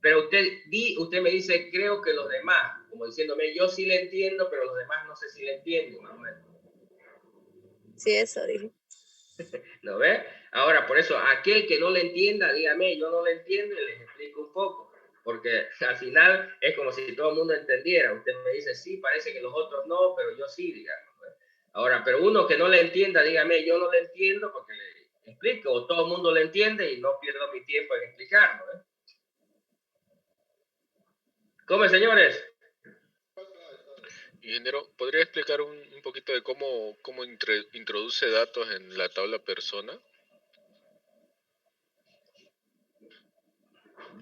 Pero usted me dice, creo que los demás, como diciéndome, yo sí le entiendo, pero los demás no sé si le entienden, más o menos. Sí, eso dije. ¿Lo ve? Ahora, por eso, aquel que no le entienda, dígame, yo no le entiendo y les explico un poco. Porque al final es como si todo el mundo entendiera. Usted me dice, sí, parece que los otros no, pero yo sí, digamos. Ahora, pero uno que no le entienda, dígame, yo no le entiendo porque le explico, o todo el mundo le entiende y no pierdo mi tiempo en explicarlo. ¿Cómo, señores? Ingeniero, ¿podría explicar un poquito de cómo introduce datos en la tabla persona?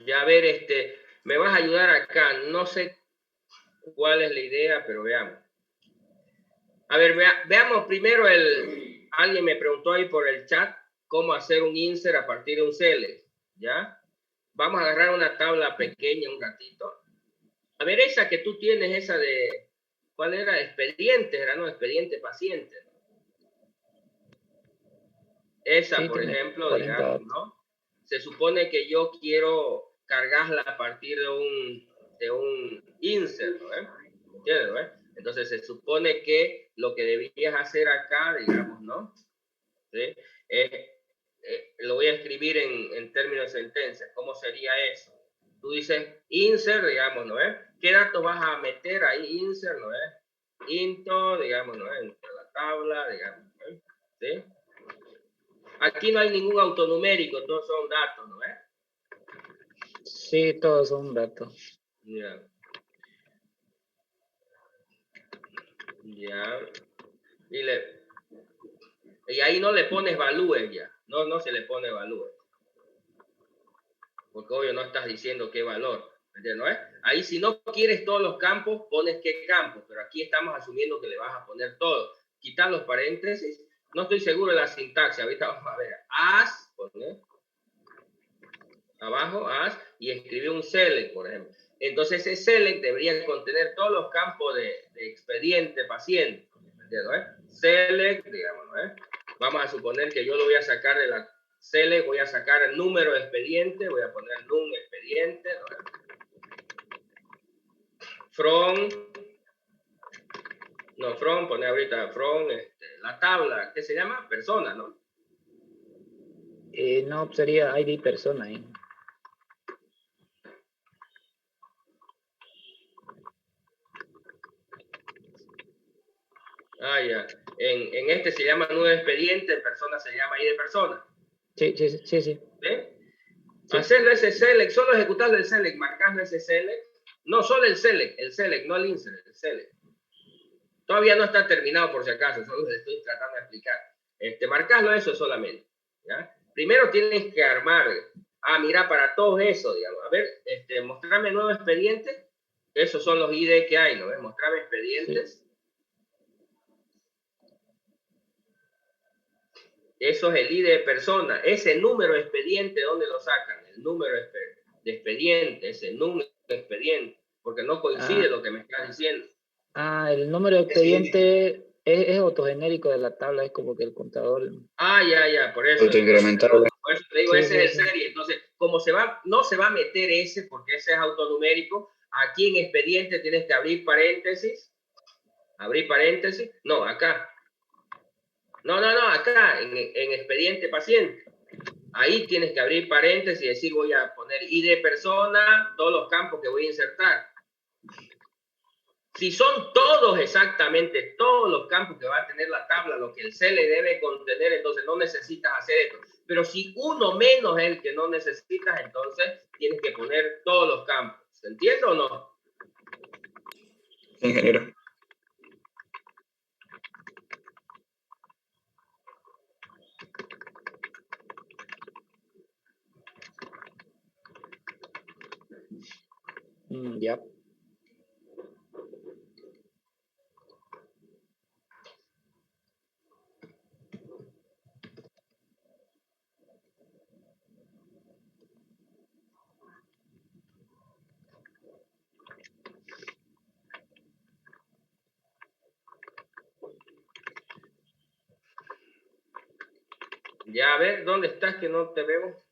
Ya, a ver, me vas a ayudar acá. No sé cuál es la idea, pero veamos. A ver, veamos primero alguien me preguntó ahí por el chat cómo hacer un insert a partir de un select, ¿ya? Vamos a agarrar una tabla pequeña un ratito. A ver, esa que tú tienes, esa de, ¿cuál era? Expediente, era, ¿no? Expediente paciente. Esa, sí, por ejemplo, digamos, ¿no? Se supone que yo quiero cargarla a partir de un insert, ¿no? ¿Entiendes, no? Entonces se supone que lo que debías hacer acá, digamos, ¿no? ¿Sí? Lo voy a escribir en términos de sentencias. ¿Cómo sería eso? Tú dices insert, digamos, ¿no? ¿Qué datos vas a meter ahí? Insert, ¿no? Into, digamos, ¿no? Entre la tabla, digamos, ¿no? ¿Sí? Aquí no hay ningún autonumérico, todos son datos, ¿no? Sí, todos son datos. Ya. Ya. Y ahí no le pones value ya. No se le pone value. Porque obvio no estás diciendo qué valor. ¿Entiendes? Ahí si no quieres todos los campos, pones qué campos. Pero aquí estamos asumiendo que le vas a poner todo. Quitar los paréntesis. No estoy seguro de la sintaxis. Ahorita vamos a ver. As, poner abajo, as, y escribir un select, por ejemplo. Entonces ese select debería contener todos los campos de expediente paciente. ¿Entiendes? Select, digamos, ¿no? Vamos a suponer que yo lo voy a sacar de la select, voy a sacar el número de expediente, voy a poner num expediente, ¿no? From, poner ahorita from, la tabla, ¿qué se llama? Persona, ¿no? No, sería ID persona ahí. Ah, ya. En este se llama nuevo expediente, en persona se llama ID persona. Sí. ¿Sí? Hacerlo ese select, solo ejecutarlo el select, marcarlo ese select. No, solo el select, no el insert, el select. Todavía no está terminado por si acaso, solo les estoy tratando de explicar. Marcarlo eso solamente. ¿Ya? Primero tienes que armar, mira, para todo eso, digamos. A ver, mostrarme nuevo expediente. Esos son los ID que hay, ¿no? Mostrarme expedientes. Sí. Eso es el ID de persona. Ese número de expediente, ¿dónde lo sacan? El número de expediente, ese número de expediente, porque no coincide lo que me estás diciendo. El número de expediente es autogenérico de la tabla, es como que el contador. Ya, por eso. Autoincrementable. Por eso te digo, sí, ese es el serie. Entonces, como no se va a meter ese, porque ese es autonumérico, aquí en expediente tienes que abrir paréntesis. No, acá. No, acá, en expediente paciente. Ahí tienes que abrir paréntesis y decir, voy a poner ID persona, todos los campos que voy a insertar. Si son todos exactamente, todos los campos que va a tener la tabla, lo que el C le debe contener, entonces no necesitas hacer esto. Pero si uno menos es el que no necesitas, entonces tienes que poner todos los campos. ¿Se entiende o no? Ingeniero. Ya. Ya, a ver, ¿dónde estás que no te veo?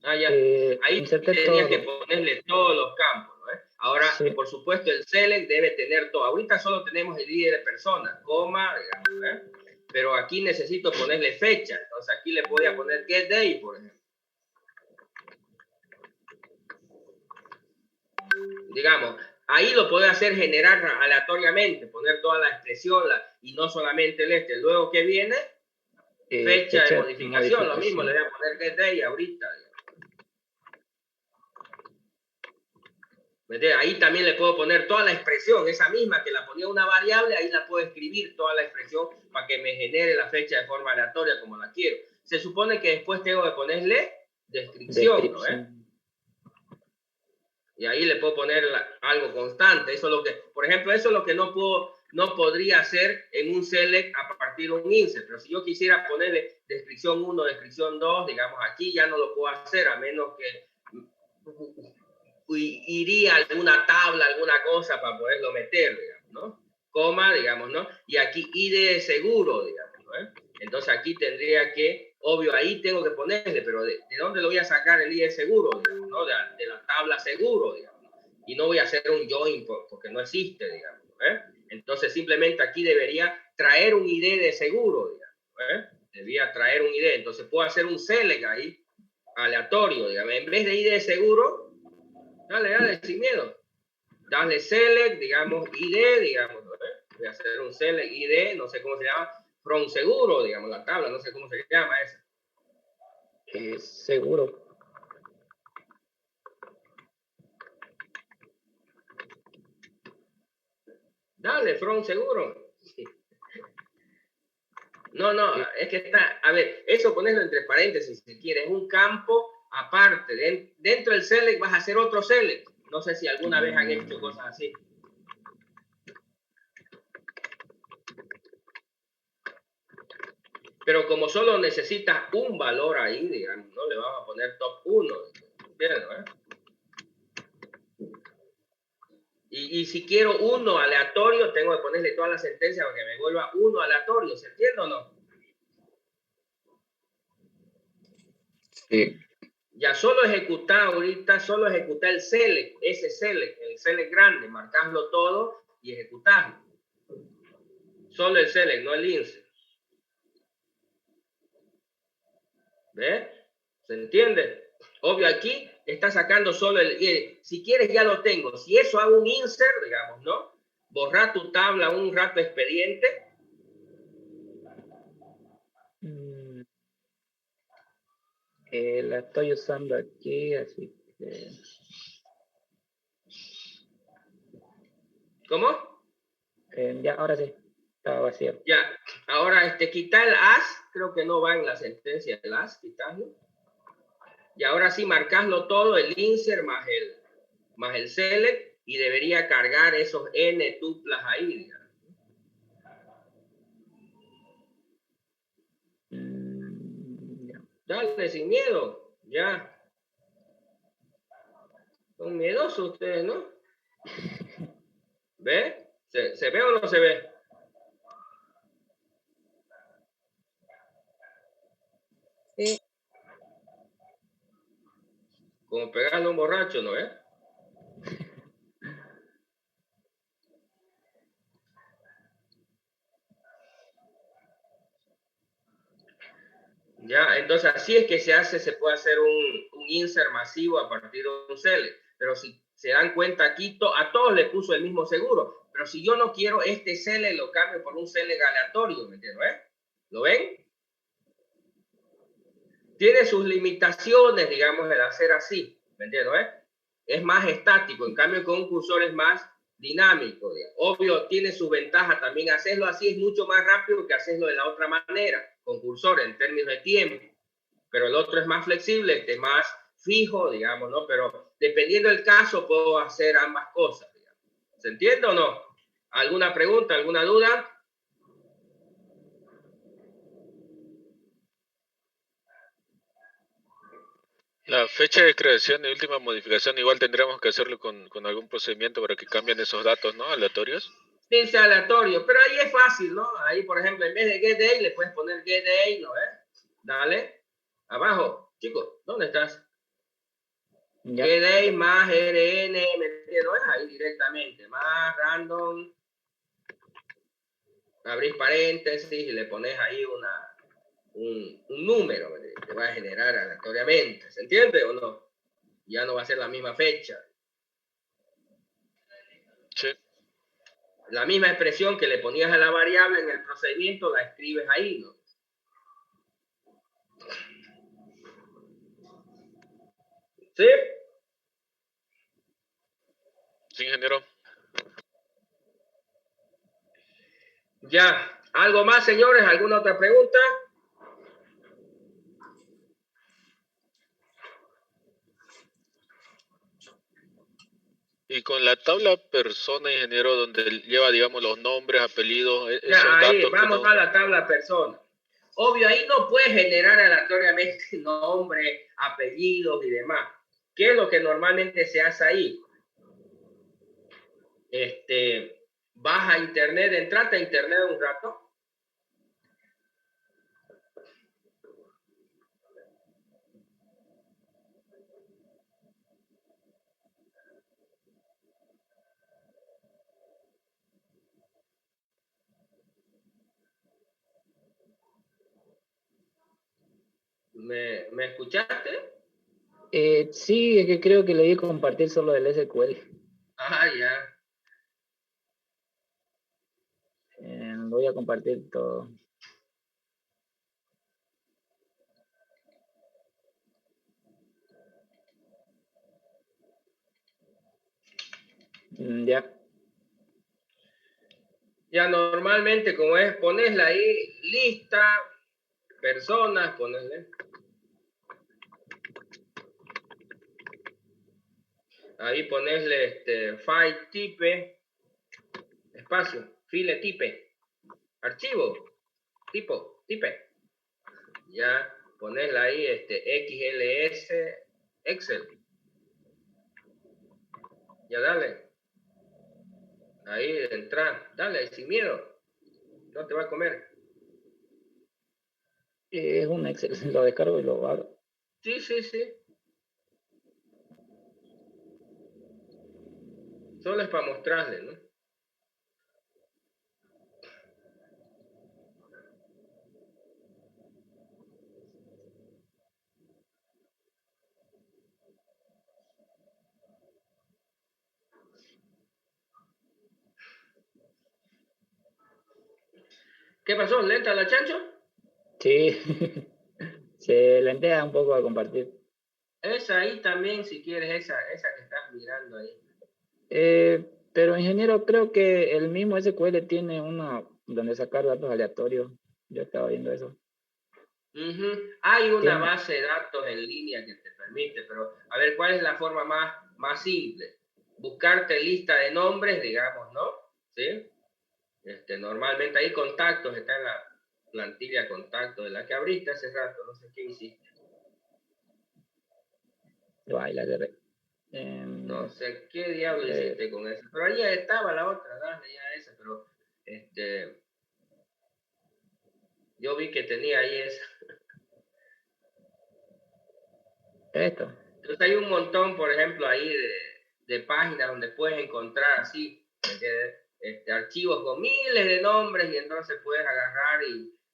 Ya. Ahí Inserté tenías todo. que ponerle todos los campos, ¿no? Ahora, sí. Por supuesto, el select debe tener todo. Ahorita solo tenemos el ID de persona, coma, digamos, pero aquí necesito ponerle fecha. Entonces aquí le voy a poner get day, por ejemplo. Digamos, ahí lo puede hacer generar aleatoriamente, poner toda la expresión y no solamente el Luego que viene, fecha de modificación, lo mismo, le voy a poner get day ahorita. Ahí también le puedo poner toda la expresión, esa misma que la ponía una variable, ahí la puedo escribir toda la expresión para que me genere la fecha de forma aleatoria como la quiero. Se supone que después tengo que ponerle descripción, ¿no? Y ahí le puedo poner algo constante. Eso es lo que, por ejemplo, eso es lo que no podría hacer en un select a partir de un insert. Pero si yo quisiera ponerle descripción 1, descripción 2, digamos, aquí ya no lo puedo hacer a menos que iría a alguna tabla, alguna cosa para poderlo meter, digamos, ¿no? Coma, digamos, ¿no? Y aquí ID de seguro, digamos, ¿no? Entonces aquí tendría que, obvio, ahí tengo que ponerle, pero ¿de dónde lo voy a sacar el ID de seguro, digamos, ¿no? De la tabla seguro, digamos, ¿no? Y no voy a hacer un join porque no existe, digamos, Entonces simplemente aquí debería traer un ID de seguro, digamos, Debía traer un ID, entonces puedo hacer un select ahí, aleatorio, digamos, en vez de ID de seguro, dale, sin miedo. Dale select, digamos, ID, digamos, ¿no? Voy a hacer un select ID, no sé cómo se llama, from seguro, digamos, la tabla, no sé cómo se llama esa. Seguro. Dale, from seguro. No, es que está, a ver, eso ponerlo entre paréntesis si quieres, es un campo aparte. Dentro del select vas a hacer otro select. No sé si alguna vez han hecho cosas así. Pero como solo necesitas un valor ahí, digamos, no le vamos a poner top 1. ¿Entiendes? Y si quiero uno aleatorio, tengo que ponerle toda la sentencia para que me vuelva uno aleatorio. ¿Se entiende o no? Sí. Ya solo ejecutar ahorita, solo ejecutar el select, ese select, el select grande, marcarlo todo y ejecutarlo. Solo el select, no el insert. ¿Ves? ¿Se entiende? Obvio, aquí está sacando solo si quieres ya lo tengo. Si eso hago un insert, digamos, ¿no? Borrar tu tabla un rato expediente. La estoy usando aquí, así que... ¿Cómo? Ya, ahora sí, estaba vacío. Ya, ahora quitar el as, creo que no va en la sentencia el as, quitarlo. Y ahora sí, marcarlo todo, el insert más el select, y debería cargar esos n tuplas ahí, digamos. Ya. Dale, sin miedo, ya. Son miedosos ustedes, ¿no? ¿Ve? ¿Se ve o no se ve? Sí. Como pegarle a un borracho, ¿no es? Ya, entonces así es que se puede hacer un insert masivo a partir de un select. Pero si se dan cuenta aquí, a todos le puso el mismo seguro. Pero si yo no quiero este select, lo cambio por un select aleatorio, ¿me entiendes? ¿Lo ven? Tiene sus limitaciones, digamos, el hacer así, ¿me entiendes? Es más estático, en cambio con un cursor es más dinámico. Digamos. Obvio, tiene su ventaja también. Hacerlo así es mucho más rápido que hacerlo de la otra manera, con cursor en términos de tiempo. Pero el otro es más flexible, más fijo, digamos, ¿no? Pero dependiendo del caso, puedo hacer ambas cosas, digamos. ¿Se entiende o no? ¿Alguna pregunta, alguna duda? La fecha de creación y última modificación igual tendríamos que hacerlo con algún procedimiento para que cambien esos datos, ¿no? Aleatorios. Sí, sea aleatorio, pero ahí es fácil, ¿no? Ahí, por ejemplo, en vez de getDay, le puedes poner getDay, ¿no ves? Dale. Abajo, chicos, ¿dónde estás? Ya. getDay más rn, ¿me entiendes? Ahí directamente, más random. Abrís paréntesis y le pones ahí un número que va a generar aleatoriamente. ¿Se entiende o no? Ya no va a ser la misma fecha. Sí. La misma expresión que le ponías a la variable en el procedimiento la escribes ahí, ¿no? ¿Sí? Sí, ingeniero. Ya. ¿Algo más, señores? ¿Alguna otra pregunta? Y con la tabla persona, ingeniero, donde lleva, digamos, los nombres, apellidos, esos Ya, ahí, datos que vamos no... a la tabla persona. Obvio, ahí no puedes generar aleatoriamente nombre, apellidos y demás. ¿Qué es lo que normalmente se hace ahí? Vas a internet, entrate a internet un rato. ¿Me escuchaste? Sí, es que creo que le di a compartir solo del SQL. Ah, ya. Lo voy a compartir todo. Ya. Ya normalmente, como es, ponesla ahí, lista, personas, ponesle. Ahí ponesle file type, espacio, file type, archivo, type. Ya ponesla ahí, XLS, Excel. Ya dale. Ahí entra, dale, sin miedo. No te va a comer. Es un Excel, lo descargo y lo hago. Sí. Solo es para mostrarle, ¿no? ¿Qué pasó? ¿Lenta la chancho? Sí, se lentea un poco a compartir. Esa ahí también, si quieres, esa que estás mirando ahí. Pero ingeniero, creo que el mismo SQL tiene una donde sacar datos aleatorios. Yo estaba viendo eso. Hay una base de datos en línea que te permite, pero a ver, ¿cuál es la forma más simple? Buscarte lista de nombres, digamos, ¿no? ¿Sí? Normalmente hay contactos, está en la plantilla contactos de la que abriste hace rato, no sé qué hiciste. No sé qué diablo hiciste con eso, pero ahí estaba la otra, dale ya esa, pero yo vi que tenía ahí esa. Esto. Entonces hay un montón, por ejemplo, ahí de páginas donde puedes encontrar así, archivos con miles de nombres y entonces puedes agarrar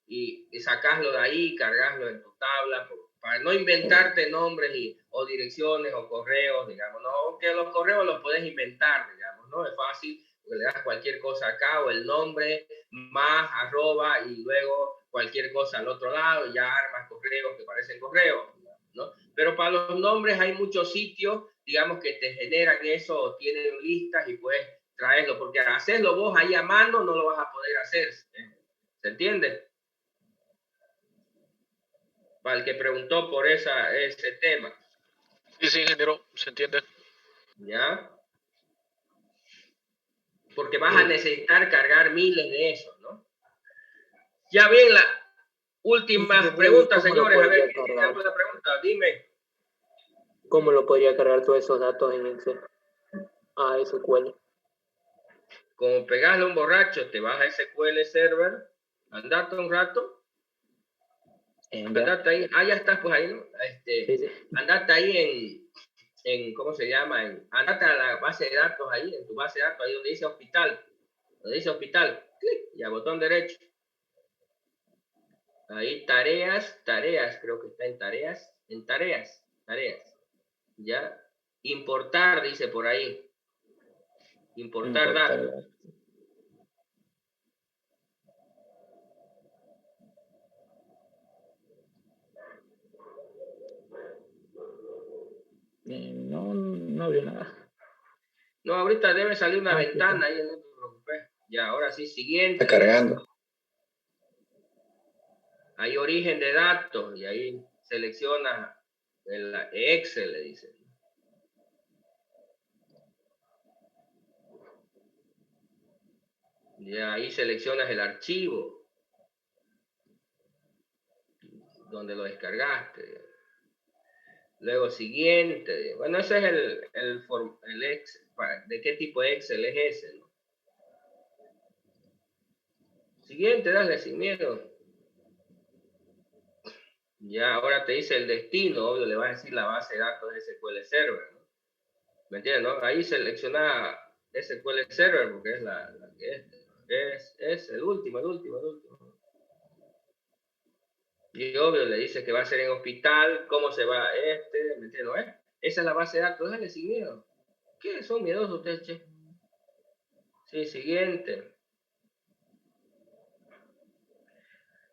y sacarlo de ahí, cargarlo en tu tabla, para no inventarte nombres o direcciones o correos, digamos, ¿no? Aunque los correos los puedes inventar, digamos, ¿no? Es fácil, porque le das cualquier cosa acá o el nombre más arroba y luego cualquier cosa al otro lado y ya armas correos que parecen correos, ¿no? Pero para los nombres hay muchos sitios, digamos, que te generan eso o tienen listas y puedes traerlo, porque hacerlo vos ahí a mano no lo vas a poder hacer. ¿Se entiende? Para el que preguntó por ese tema. Sí, ingeniero, ¿se entiende? ¿Ya? Porque vas a necesitar cargar miles de esos, ¿no? Ya bien, la última pregunta, señores. A ver, ¿qué tiene alguna pregunta? Dime. ¿Cómo lo podría cargar todos esos datos en Excel? A SQL. Como pegarle a un borracho, te vas a SQL Server, andate un rato, andate ahí, ya estás pues ahí, ¿no? Sí. Andate ahí en ¿cómo se llama? Andate a la base de datos ahí, en tu base de datos, ahí donde dice hospital, clic, y a botón derecho. Ahí tareas, creo que está en tareas, ya. Importar, dice por ahí. Importar datos. No veo nada. No, ahorita debe salir una ventana ahí, no te preocupes. Ya, ahora sí, siguiente. Está cargando. Hay origen de datos y ahí seleccionas el Excel, le dice. Y ahí seleccionas el archivo donde lo descargaste. Luego siguiente. Bueno, ese es el Excel. ¿De qué tipo de Excel es ese? ¿No? Siguiente, dale sin miedo. Ya, ahora te dice el destino, obvio, le va a decir la base de datos de SQL Server, ¿no? ¿Me entiendes, no? Ahí selecciona SQL Server porque es la que es el último. Y obvio le dice que va a ser en hospital, cómo se va ¿me entiendes, no? Esa es la base de datos, dale sin miedo. ¿Qué son miedosos ustedes, che? Sí, siguiente.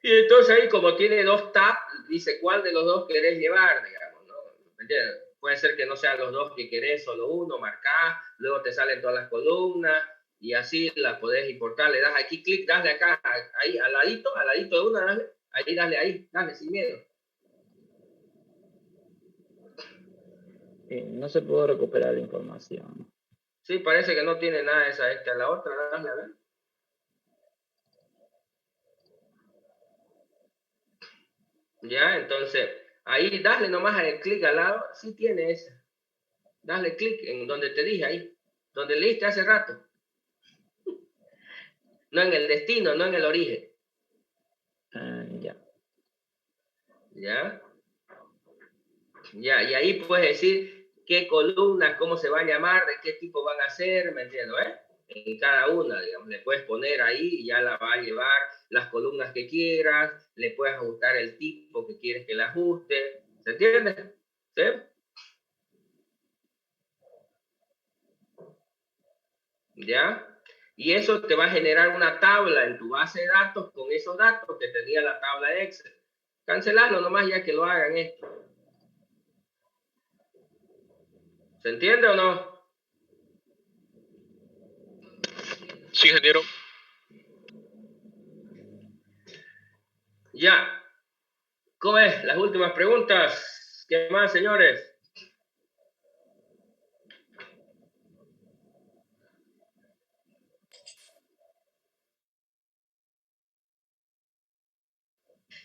Y entonces ahí como tiene dos tabs, dice cuál de los dos querés llevar, digamos, ¿no? ¿Me entiendes? Puede ser que no sean los dos que querés, solo uno, marcás, luego te salen todas las columnas, y así la podés importar. Le das aquí clic, dale acá, ahí, al ladito de una, dale ahí, dale sin miedo. No se pudo recuperar la información. Sí, parece que no tiene nada esa, la otra, dale a ver. Ya, entonces, ahí dale nomás el clic al lado, sí tiene esa. Dale clic en donde te dije ahí, donde leíste hace rato. No en el destino, no en el origen. Ya. ¿Ya? Ya, y ahí puedes decir qué columnas, cómo se van a llamar, de qué tipo van a ser, ¿me entiendes? En cada una, digamos, le puedes poner ahí y ya la va a llevar las columnas que quieras, le puedes ajustar el tipo que quieres que le ajuste, ¿se entiende? ¿Sí? ¿Ya? Y eso te va a generar una tabla en tu base de datos con esos datos que tenía la tabla de Excel. Cancelarlo nomás ya que lo hagan esto. ¿Se entiende o no? Sí, ingeniero. Ya. ¿Cómo es? Las últimas preguntas. ¿Qué más, señores?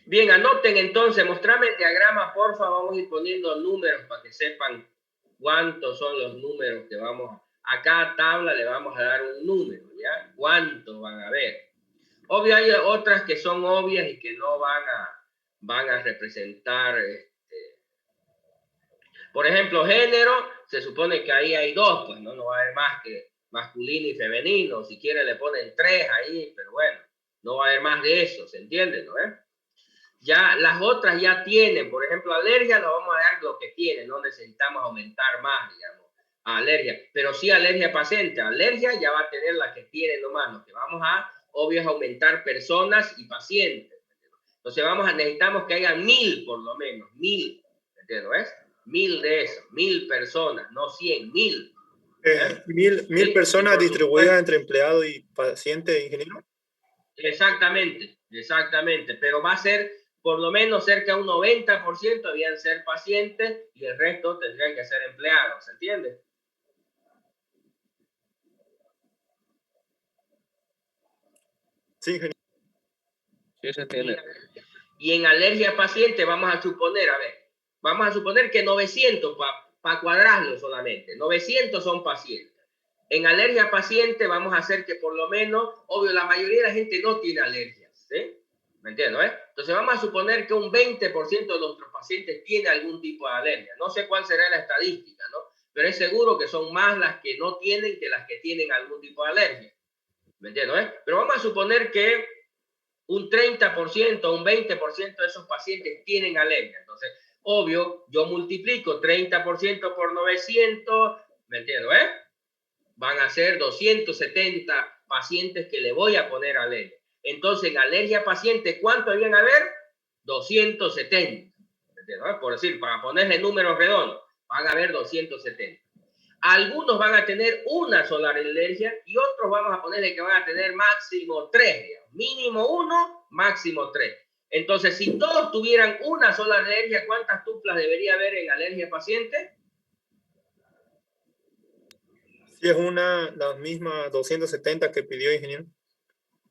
Bien, anoten entonces, mostrame el diagrama, porfa, vamos a ir poniendo números para que sepan cuántos son los números que vamos a cada tabla le vamos a dar un número, ¿ya? ¿Cuántos van a ver? Obvio hay otras que son obvias y que no van a representar, por ejemplo, género, se supone que ahí hay dos, pues no va a haber más que masculino y femenino, si quiere le ponen 3 ahí, pero bueno, no va a haber más de eso, ¿se entiende, no? Ya las otras ya tienen, por ejemplo, alergia, lo vamos a dar lo que tiene, no necesitamos aumentar más, digamos, alergia, pero sí alergia paciente, alergia ya va a tener la que tiene nomás, lo que vamos a, obvio, es aumentar personas y pacientes. Entonces necesitamos que haya 1000 por lo menos, 1000, ¿entiendes? 1000 de eso, 1000 personas, no 100, 1000. ¿Mil personas distribuidas entre empleado y paciente, ingeniero? Exactamente, exactamente, pero va a ser por lo menos cerca de un 90% debían ser pacientes y el resto tendrían que ser empleados, ¿se entiende? Sí, ingeniero. Sí, se entiende. Y en alergia paciente vamos a suponer que 900 para cuadrarlo solamente, 900 son pacientes. En alergia paciente vamos a hacer que por lo menos, obvio, la mayoría de la gente no tiene alergias, ¿sí? ¿Me entiendo, Entonces vamos a suponer que un 20% de nuestros pacientes tiene algún tipo de alergia. No sé cuál será la estadística, ¿no? Pero es seguro que son más las que no tienen que las que tienen algún tipo de alergia. ¿Me entiendo, Pero vamos a suponer que un 30%, un 20% de esos pacientes tienen alergia. Entonces, obvio, yo multiplico 30% por 900, ¿me entiendo, Van a ser 270 pacientes que le voy a poner alergia. Entonces, en alergia paciente, ¿cuánto deben haber? 270. Por decir, para ponerle números redondos, van a haber 270. Algunos van a tener una sola alergia y otros vamos a ponerle que van a tener máximo 3, digamos. Mínimo 1, máximo 3. Entonces, si todos tuvieran una sola alergia, ¿cuántas tuplas debería haber en alergia paciente? Sí, es la misma 270 que pidió, ingeniero.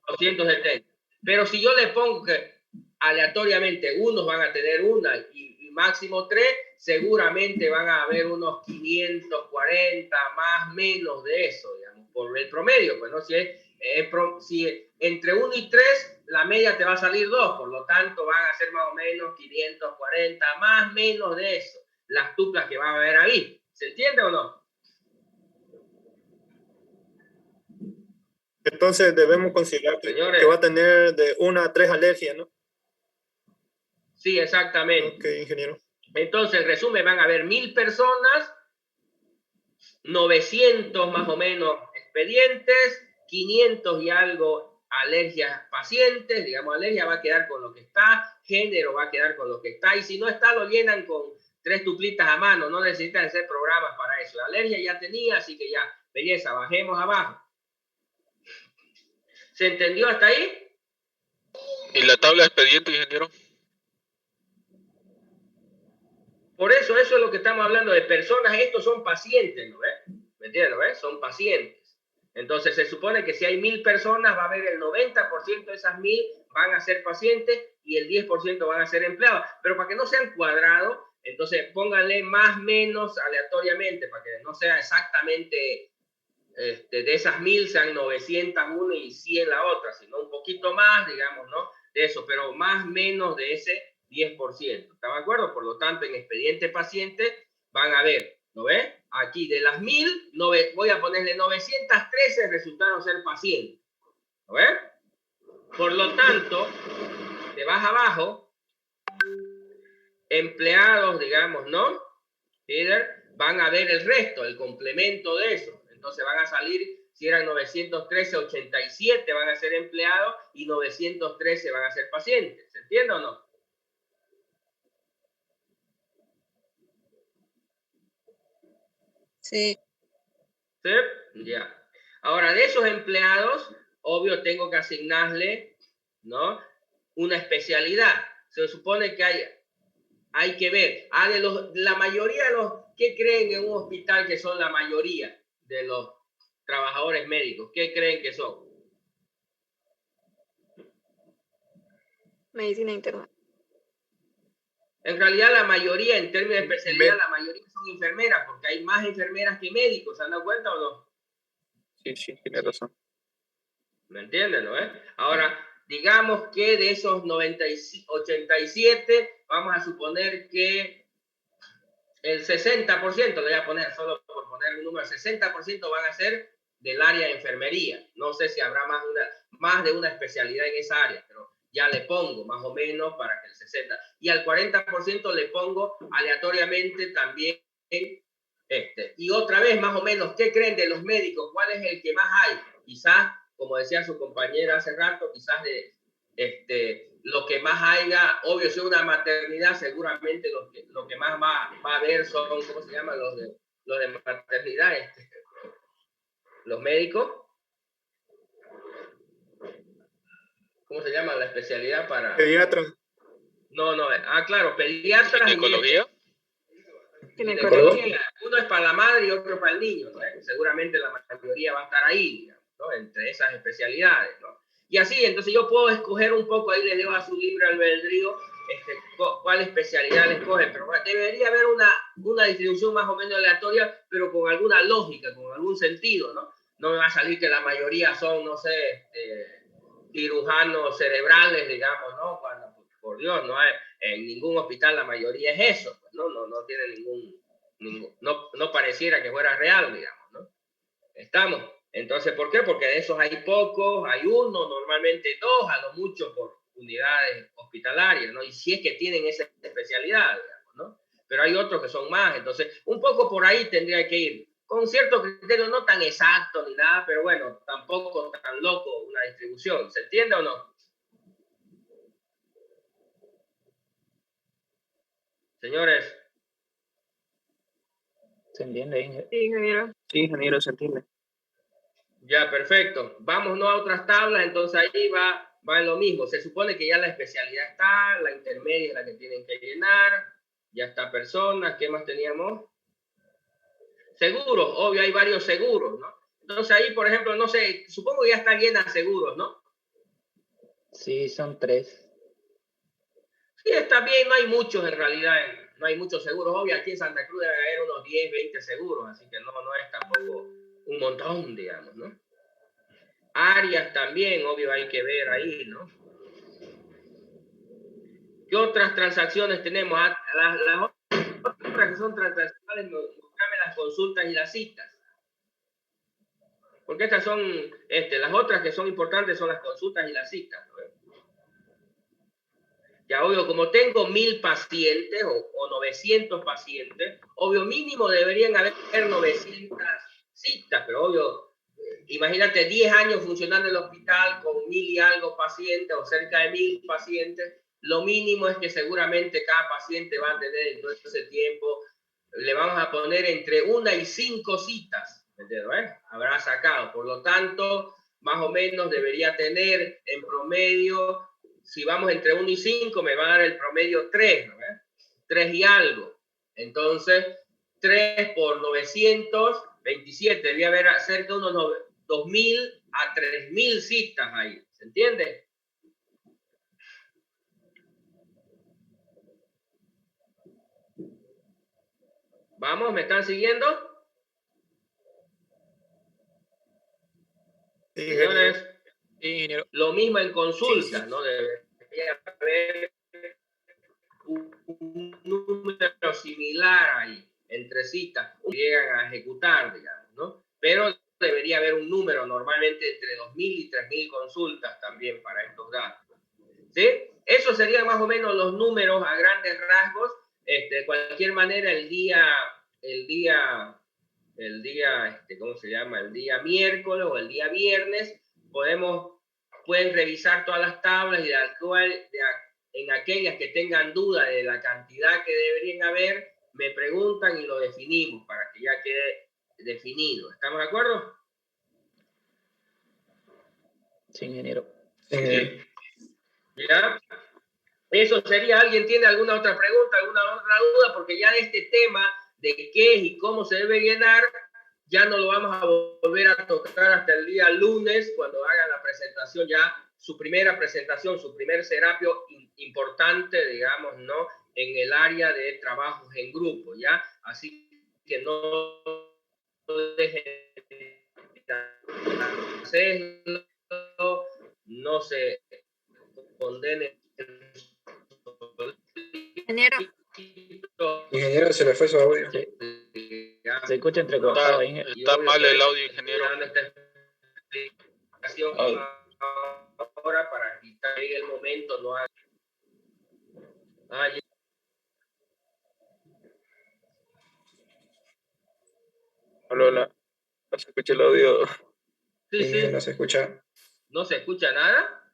270. Pero si yo le pongo que aleatoriamente unos van a tener una y máximo 3, seguramente van a haber unos 540, más menos de eso, digamos, por el promedio. Pues, ¿no? Si entre 1 y 3, la media te va a salir 2, por lo tanto van a ser más o menos 540, más menos de eso, las tuplas que van a haber ahí. ¿Se entiende o no? Entonces debemos considerar que va a tener de 1 a 3 alergias, ¿no? Sí, exactamente. Ok, ingeniero. Entonces, en resumen, van a haber 1000 personas, 900 más o menos expedientes, 500 y algo alergias pacientes, digamos, alergia va a quedar con lo que está, género va a quedar con lo que está, y si no está, lo llenan con 3 tuplitas a mano, no necesitan hacer programas para eso. La alergia ya tenía, así que ya, belleza, bajemos abajo. ¿Se entendió hasta ahí? ¿Y la tabla de expediente, ingeniero? Por eso es lo que estamos hablando de personas. Estos son pacientes, ¿no ves? ¿Me entiendes? ¿No ves? Son pacientes. Entonces se supone que si hay 1000 personas, va a haber el 90% de esas 1000 van a ser pacientes y el 10% van a ser empleados. Pero para que no sean cuadrados, entonces pónganle más menos aleatoriamente, para que no sea exactamente de esas 1000 sean 901 y 100 la otra, sino un poquito más, digamos, ¿no? De eso, pero más menos de ese 10%. ¿Está de acuerdo? Por lo tanto, en expediente paciente van a ver, ¿no ves? Aquí de las 1000, voy a ponerle 913 resultaron ser pacientes. ¿No ves? Por lo tanto, de vas abajo, empleados, digamos, ¿no? Van a ver el resto, el complemento de eso. Entonces van a salir, si eran 913, 87 van a ser empleados y 913 van a ser pacientes. ¿Se entiende o no? Sí. ¿Sí? Ya. Ahora, de esos empleados, obvio, tengo que asignarle, ¿no? Una especialidad. Se supone que hay que ver. La mayoría de los que creen en un hospital que son la mayoría de los trabajadores médicos, ¿qué creen que son? Medicina interna. En realidad, la mayoría, en términos de especialidad, la mayoría son enfermeras, porque hay más enfermeras que médicos. ¿Se han dado cuenta o no? Sí, tiene razón. ¿Me entienden, no? Ahora, digamos que de esos 87, vamos a suponer que el 60%, le voy a poner solo por poner un número, 60% van a ser del área de enfermería. No sé si habrá más de una especialidad en esa área, pero ya le pongo más o menos para que el 60%. Y al 40% le pongo aleatoriamente también Y otra vez, más o menos, ¿qué creen de los médicos? ¿Cuál es el que más hay? Quizás, como decía su compañera hace rato, quizás lo que más haya, obvio, si es una maternidad, seguramente lo que más va a haber son, ¿cómo se llama? Los de maternidad, los médicos. ¿Cómo se llama la especialidad para? Pediatra. No, claro, pediatras. ¿Ginecología? Ginecología. Uno es para la madre y otro para el niño, ¿no? Seguramente la mayoría va a estar ahí, digamos, ¿no? Entre esas especialidades, ¿no? Y así, entonces yo puedo escoger un poco, ahí les dejo a su libre albedrío cuál especialidad les coge, pero debería haber una distribución más o menos aleatoria, pero con alguna lógica, con algún sentido, ¿no? No me va a salir que la mayoría son, no sé, cirujanos cerebrales, digamos, ¿no? Cuando, por Dios, no hay, en ningún hospital la mayoría es eso, pues, no tiene no pareciera que fuera real, digamos, ¿no? Estamos. Entonces, ¿por qué? Porque de esos hay pocos, hay uno, normalmente dos, a lo mucho por unidades hospitalarias, ¿no? Y si es que tienen esa especialidad, digamos, ¿no? Pero hay otros que son más, entonces, un poco por ahí tendría que ir, con cierto criterio, no tan exacto ni nada, pero bueno, tampoco tan loco una distribución, ¿se entiende o no? Señores. ¿Se entiende, Inge? Sí, ingeniero. Sí, ingeniero, se entiende. Ya, perfecto. Vámonos a otras tablas, entonces ahí va en lo mismo. Se supone que ya la especialidad está, la intermedia es la que tienen que llenar, ya está personas, ¿qué más teníamos? Seguros, obvio, hay varios seguros, ¿no? Entonces ahí, por ejemplo, no sé, supongo que ya está llena seguros, ¿no? Sí, son 3. Sí, está bien, no hay muchos en realidad, no hay muchos seguros. Obvio, aquí en Santa Cruz deben haber unos 10, 20 seguros, así que no es tampoco un montón, digamos, ¿no? Áreas también, obvio, hay que ver ahí, ¿no? ¿Qué otras transacciones tenemos? Las otras que son transaccionales, mostrame las consultas y las citas. Porque estas son, las otras que son importantes son las consultas y las citas, ¿no? Ya, obvio, como tengo 1000 pacientes o 900 pacientes, obvio, mínimo deberían haber 900 citas, pero obvio, imagínate 10 años funcionando el hospital con 1000 y algo pacientes o cerca de 1000 pacientes, lo mínimo es que seguramente cada paciente va a tener en todo ese tiempo, le vamos a poner entre 1 y 5 citas, ¿entiendes? Habrá sacado, por lo tanto, más o menos debería tener en promedio, si vamos entre 1 y 5, me va a dar el promedio 3, ¿no? 3 y algo. Entonces, 3 por 927, debía haber cerca de unos 2.000 a 3.000 citas ahí. ¿Se entiende? ¿Vamos? ¿Me están siguiendo? Sí, señores, ingeniero. lo mismo en consulta, Sí. ¿no? Debería haber un número similar ahí, entre citas, que llegan a ejecutar, digamos, ¿no? Pero debería haber un número normalmente entre 2.000 y 3.000 consultas también para estos datos. ¿Sí? Esos serían más o menos los números a grandes rasgos. De cualquier manera, el día, ¿cómo se llama? El día miércoles o el día viernes, pueden revisar todas las tablas y en aquellas que tengan duda de la cantidad que deberían haber, me preguntan y lo definimos para que ya quede definido. ¿Estamos de acuerdo? Sí, ingeniero. Sí. ¿Ya? Eso sería. ¿Alguien tiene alguna otra pregunta, alguna otra duda? Porque ya de este tema de qué es y cómo se debe llenar, ya no lo vamos a volver a tocar hasta el día lunes, cuando hagan la presentación, ya su primera presentación, su primer serapio importante, digamos, ¿no? En el área de trabajos en grupo, ¿ya? Así que no dejen de hacerlo, no se condenen. Ingeniero, se le fue su audio. Sí. Se escucha entrecortado. Está mal el audio, ingeniero. Ahora para evitar que el momento no haga. Hola. No se escucha el audio. Sí. No se escucha. ¿No se escucha nada?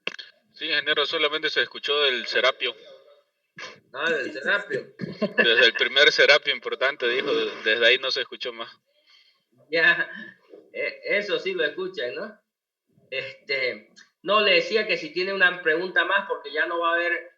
Sí, ingeniero, solamente se escuchó del serapio. Del serapio. Desde el primer serapio importante, dijo, desde ahí no se escuchó más. Ya, eso sí lo escuchan, ¿no? No, le decía que si tiene una pregunta más, porque ya no va a haber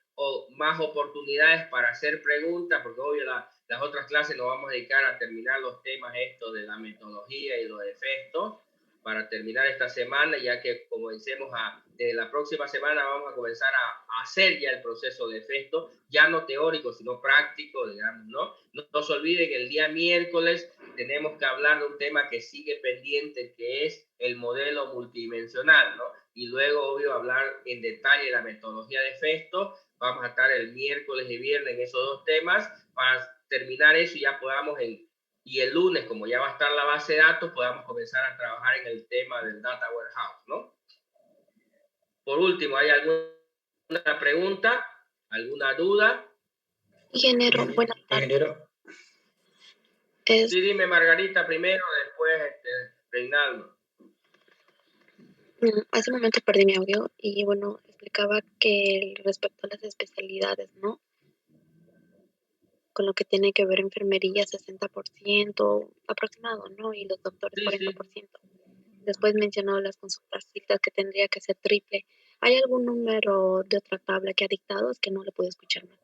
más oportunidades para hacer preguntas, porque obvio las otras clases nos vamos a dedicar a terminar los temas estos de la metodología y los efectos, para terminar esta semana, ya que comencemos de la próxima semana vamos a comenzar a hacer ya el proceso de efecto, ya no teórico, sino práctico, digamos, ¿no? No se olviden que el día miércoles tenemos que hablar de un tema que sigue pendiente, que es el modelo multidimensional, ¿no? Y luego, obvio, hablar en detalle de la metodología de efecto. Vamos a estar el miércoles y viernes en esos dos temas para terminar eso y ya podamos y el lunes, como ya va a estar la base de datos, podamos comenzar a trabajar en el tema del Data Warehouse, ¿no? Por último, ¿hay alguna pregunta? ¿Alguna duda? Ingeniero, buenas tardes. Ingeniero. Sí, dime Margarita primero, después Reinaldo. Hace un momento perdí mi audio y bueno, explicaba que respecto a las especialidades, ¿no? Con lo que tiene que ver enfermería 60% aproximado, ¿no? Y los doctores 40%. Después mencionó las consultas citas que tendría que ser triple. ¿Hay algún número de otra tabla que ha dictado? Es que no le puedo escuchar más.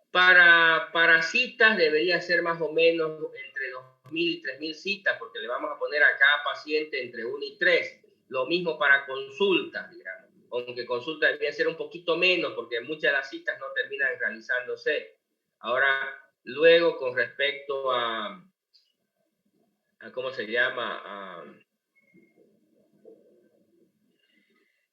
Para citas debería ser más o menos entre 2.000 y 3.000 citas, porque le vamos a poner a cada paciente entre 1 y 3. Lo mismo para consultas, digamos. Aunque consultas debería ser un poquito menos, porque muchas de las citas no terminan realizándose. Ahora, luego con respecto a ¿cómo se llama?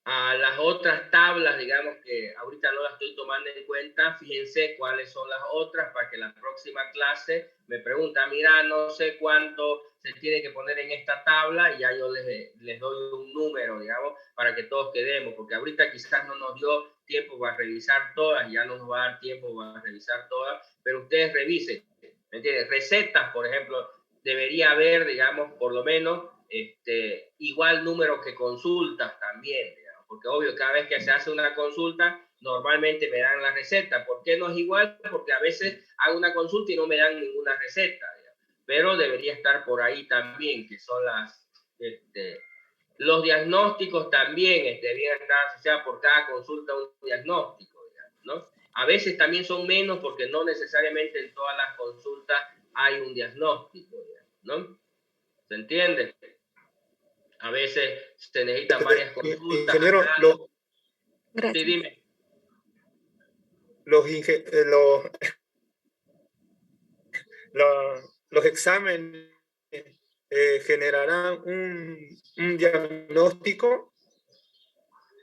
A las otras tablas, digamos que ahorita no las estoy tomando en cuenta, fíjense cuáles son las otras para que la próxima clase me pregunta, mira, no sé cuánto se tiene que poner en esta tabla y ya yo les doy un número, digamos, para que todos quedemos, porque ahorita quizás no nos dio tiempo para revisar todas, ya no nos va a dar tiempo para revisar todas, pero ustedes revisen, ¿me entiendes? Recetas, por ejemplo, debería haber, digamos, por lo menos igual número que consultas también, digamos. Porque obvio, cada vez que se hace una consulta, normalmente me dan la receta. ¿Por qué no es igual? Porque a veces hago una consulta y no me dan ninguna receta, digamos. Pero debería estar por ahí también, que son Los diagnósticos también debían estar asociados por cada consulta a un diagnóstico, digamos, ¿no? A veces también son menos porque no necesariamente en todas las consultas hay un diagnóstico, digamos, ¿no? ¿Se entiende? A veces se necesitan varias consultas. Ingeniero, sí, dime. Los exámenes generarán un diagnóstico,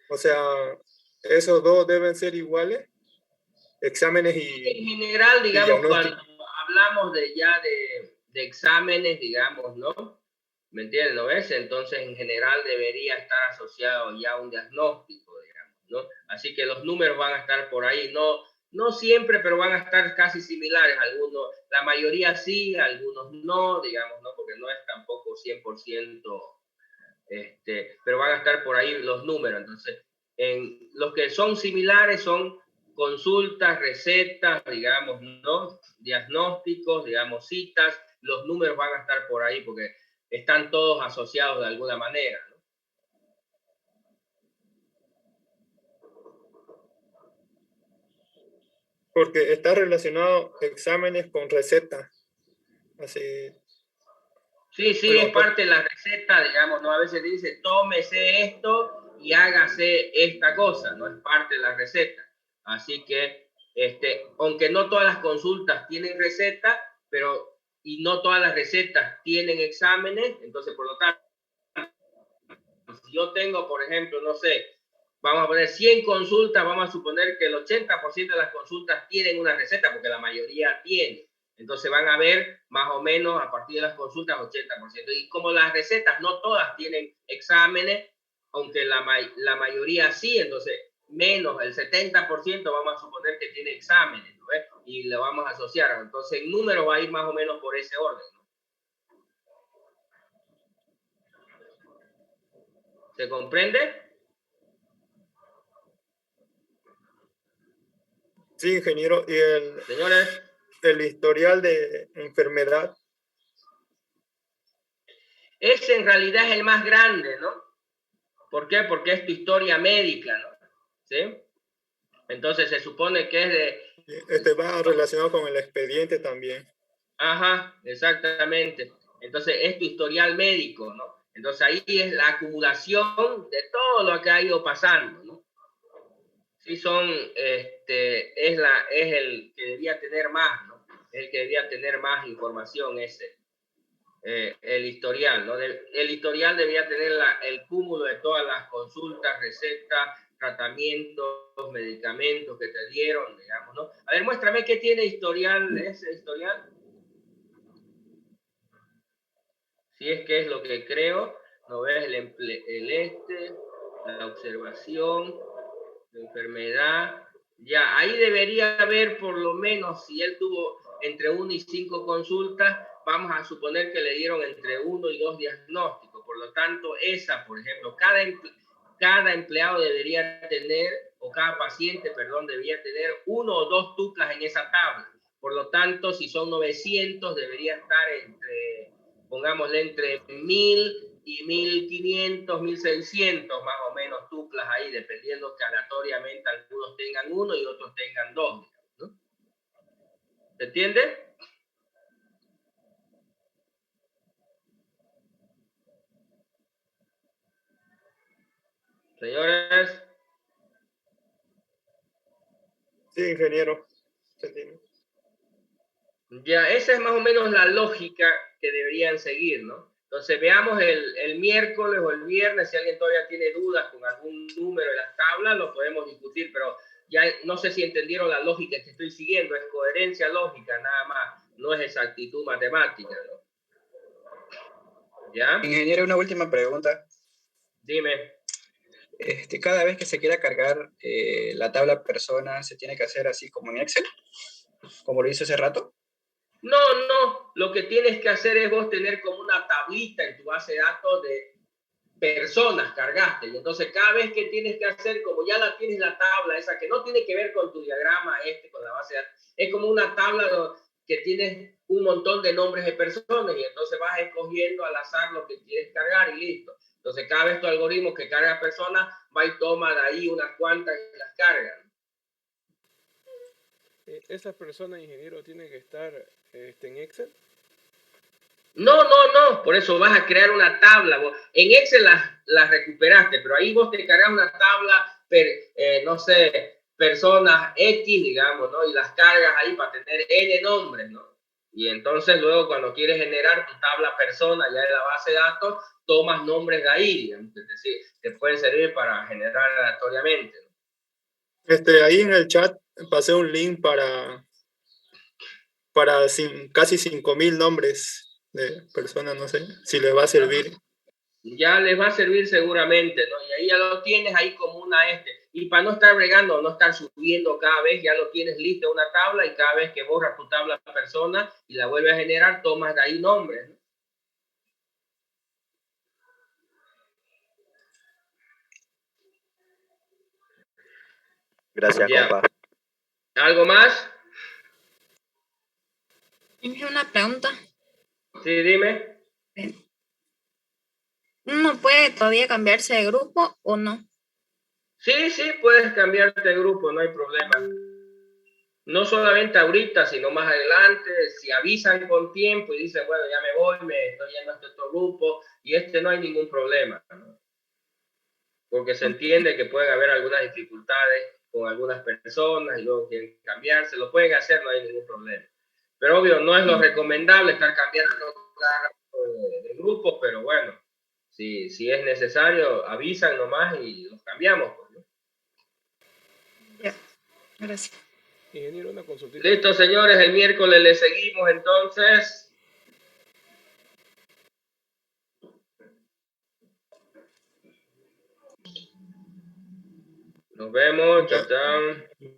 o sea, esos dos deben ser iguales, exámenes y en general, digamos, cuando hablamos de exámenes, digamos, ¿no? ¿Me entiendes? ¿No ves? Entonces, en general debería estar asociado ya a un diagnóstico, digamos, ¿no? Así que los números van a estar por ahí, no siempre, pero van a estar casi similares. Algunos, la mayoría sí, algunos no, digamos, ¿no? Porque no es tampoco 100%, pero van a estar por ahí los números. Entonces, en los que son similares son consultas, recetas, digamos, ¿no? Diagnósticos, digamos, citas. Los números van a estar por ahí porque están todos asociados de alguna manera, ¿no? Porque está relacionado exámenes con recetas. Así. Sí, es parte de la receta, digamos, ¿no? A veces dice, tómese esto y hágase esta cosa, ¿no? Es parte de la receta. Así que, aunque no todas las consultas tienen receta, y no todas las recetas tienen exámenes, entonces, por lo tanto, si yo tengo, por ejemplo, no sé, vamos a poner 100 consultas, vamos a suponer que el 80% de las consultas tienen una receta, porque la mayoría tiene. Entonces van a ver más o menos a partir de las consultas 80%. Y como las recetas no todas tienen exámenes, aunque la mayoría sí, entonces menos el 70% vamos a suponer que tiene exámenes, ¿no? Y lo vamos a asociar. Entonces el número va a ir más o menos por ese orden, ¿no? ¿Se comprende? Sí, ingeniero. Y señores, el historial de enfermedad. Ese en realidad es el más grande, ¿no? ¿Por qué? Porque es tu historia médica, ¿no? ¿Sí? Entonces se supone que es de... va relacionado con el expediente también. Ajá, exactamente. Entonces es tu historial médico, ¿no? Entonces ahí es la acumulación de todo lo que ha ido pasando, ¿no? Sí son, es el que debía tener más, ¿no? Es el que debía tener más información ese. El historial, ¿no? El historial debía tener el cúmulo de todas las consultas, recetas, tratamientos, medicamentos que te dieron, digamos, ¿no? A ver, muéstrame qué tiene historial, ese historial. Si es que es lo que creo, ¿no ves? La observación, la enfermedad. Ya, ahí debería haber por lo menos, si él tuvo entre 1 y 5 consultas, vamos a suponer que le dieron entre 1 y 2 diagnósticos. Por lo tanto, por ejemplo, cada empleado debería tener, o cada paciente, perdón, debería tener 1 o 2 tuplas en esa tabla. Por lo tanto, si son 900, debería estar pongámosle entre 1000 y 1500, 1600 más o menos tuplas ahí, dependiendo que aleatoriamente algunos tengan 1 y otros tengan 2, ¿no? ¿Se entiende? Señores. Sí, ingeniero. Ya, esa es más o menos la lógica que deberían seguir, ¿no? Entonces veamos el miércoles o el viernes, si alguien todavía tiene dudas con algún número de las tablas, lo podemos discutir, pero ya no sé si entendieron la lógica que estoy siguiendo, es coherencia lógica nada más, no es exactitud matemática, ¿no? ¿Ya? Ingeniero, una última pregunta. Dime. Cada vez que se quiera cargar la tabla persona, ¿se tiene que hacer así como en Excel? ¿Como lo hizo hace rato? No, lo que tienes que hacer es vos tener como una tablita en tu base de datos de personas cargaste. Y entonces cada vez que tienes que hacer, como ya la tienes la tabla, esa que no tiene que ver con tu diagrama con la base de datos, es como una tabla que tienes un montón de nombres de personas y entonces vas escogiendo al azar lo que quieres cargar y listo. Entonces, cada vez tu algoritmo que carga personas va y toma de ahí unas cuantas y las carga. ¿Esas personas, ingeniero, tienen que estar en Excel? No, por eso vas a crear una tabla. En Excel las recuperaste, pero ahí vos te cargas una tabla, no sé, personas X, digamos, ¿no? Y las cargas ahí para tener N nombres, ¿no? Y entonces luego cuando quieres generar tu tabla persona ya en la base de datos, tomas nombres de ahí, digamos, es decir, te pueden servir para generar aleatoriamente, ¿no? Ahí en el chat pasé un link para casi 5.000 nombres de personas, no sé si les va a servir. Ya les va a servir seguramente, ¿no? Y ahí ya lo tienes ahí como una Y para no estar regando, no estar subiendo cada vez, ya lo tienes listo una tabla y cada vez que borras tu tabla persona y la vuelves a generar, tomas de ahí nombres, ¿no? Gracias, compa. ¿Algo más? Una pregunta. Sí, dime. ¿Uno puede todavía cambiarse de grupo o no? Sí, puedes cambiarte de grupo, no hay problema. No solamente ahorita, sino más adelante, si avisan con tiempo y dicen, bueno, ya me voy, me estoy yendo a este otro grupo, y no hay ningún problema, ¿no? Porque se entiende que pueden haber algunas dificultades con algunas personas y luego quieren cambiarse, lo pueden hacer, no hay ningún problema. Pero obvio, no es lo recomendable estar cambiando cada rato de grupo, pero bueno, si es necesario, avisan nomás y los cambiamos, pues, ¿no? Ya, gracias. Ingeniero, una consultita. Listo, señores, el miércoles le seguimos entonces. Nos vemos, chao, chao.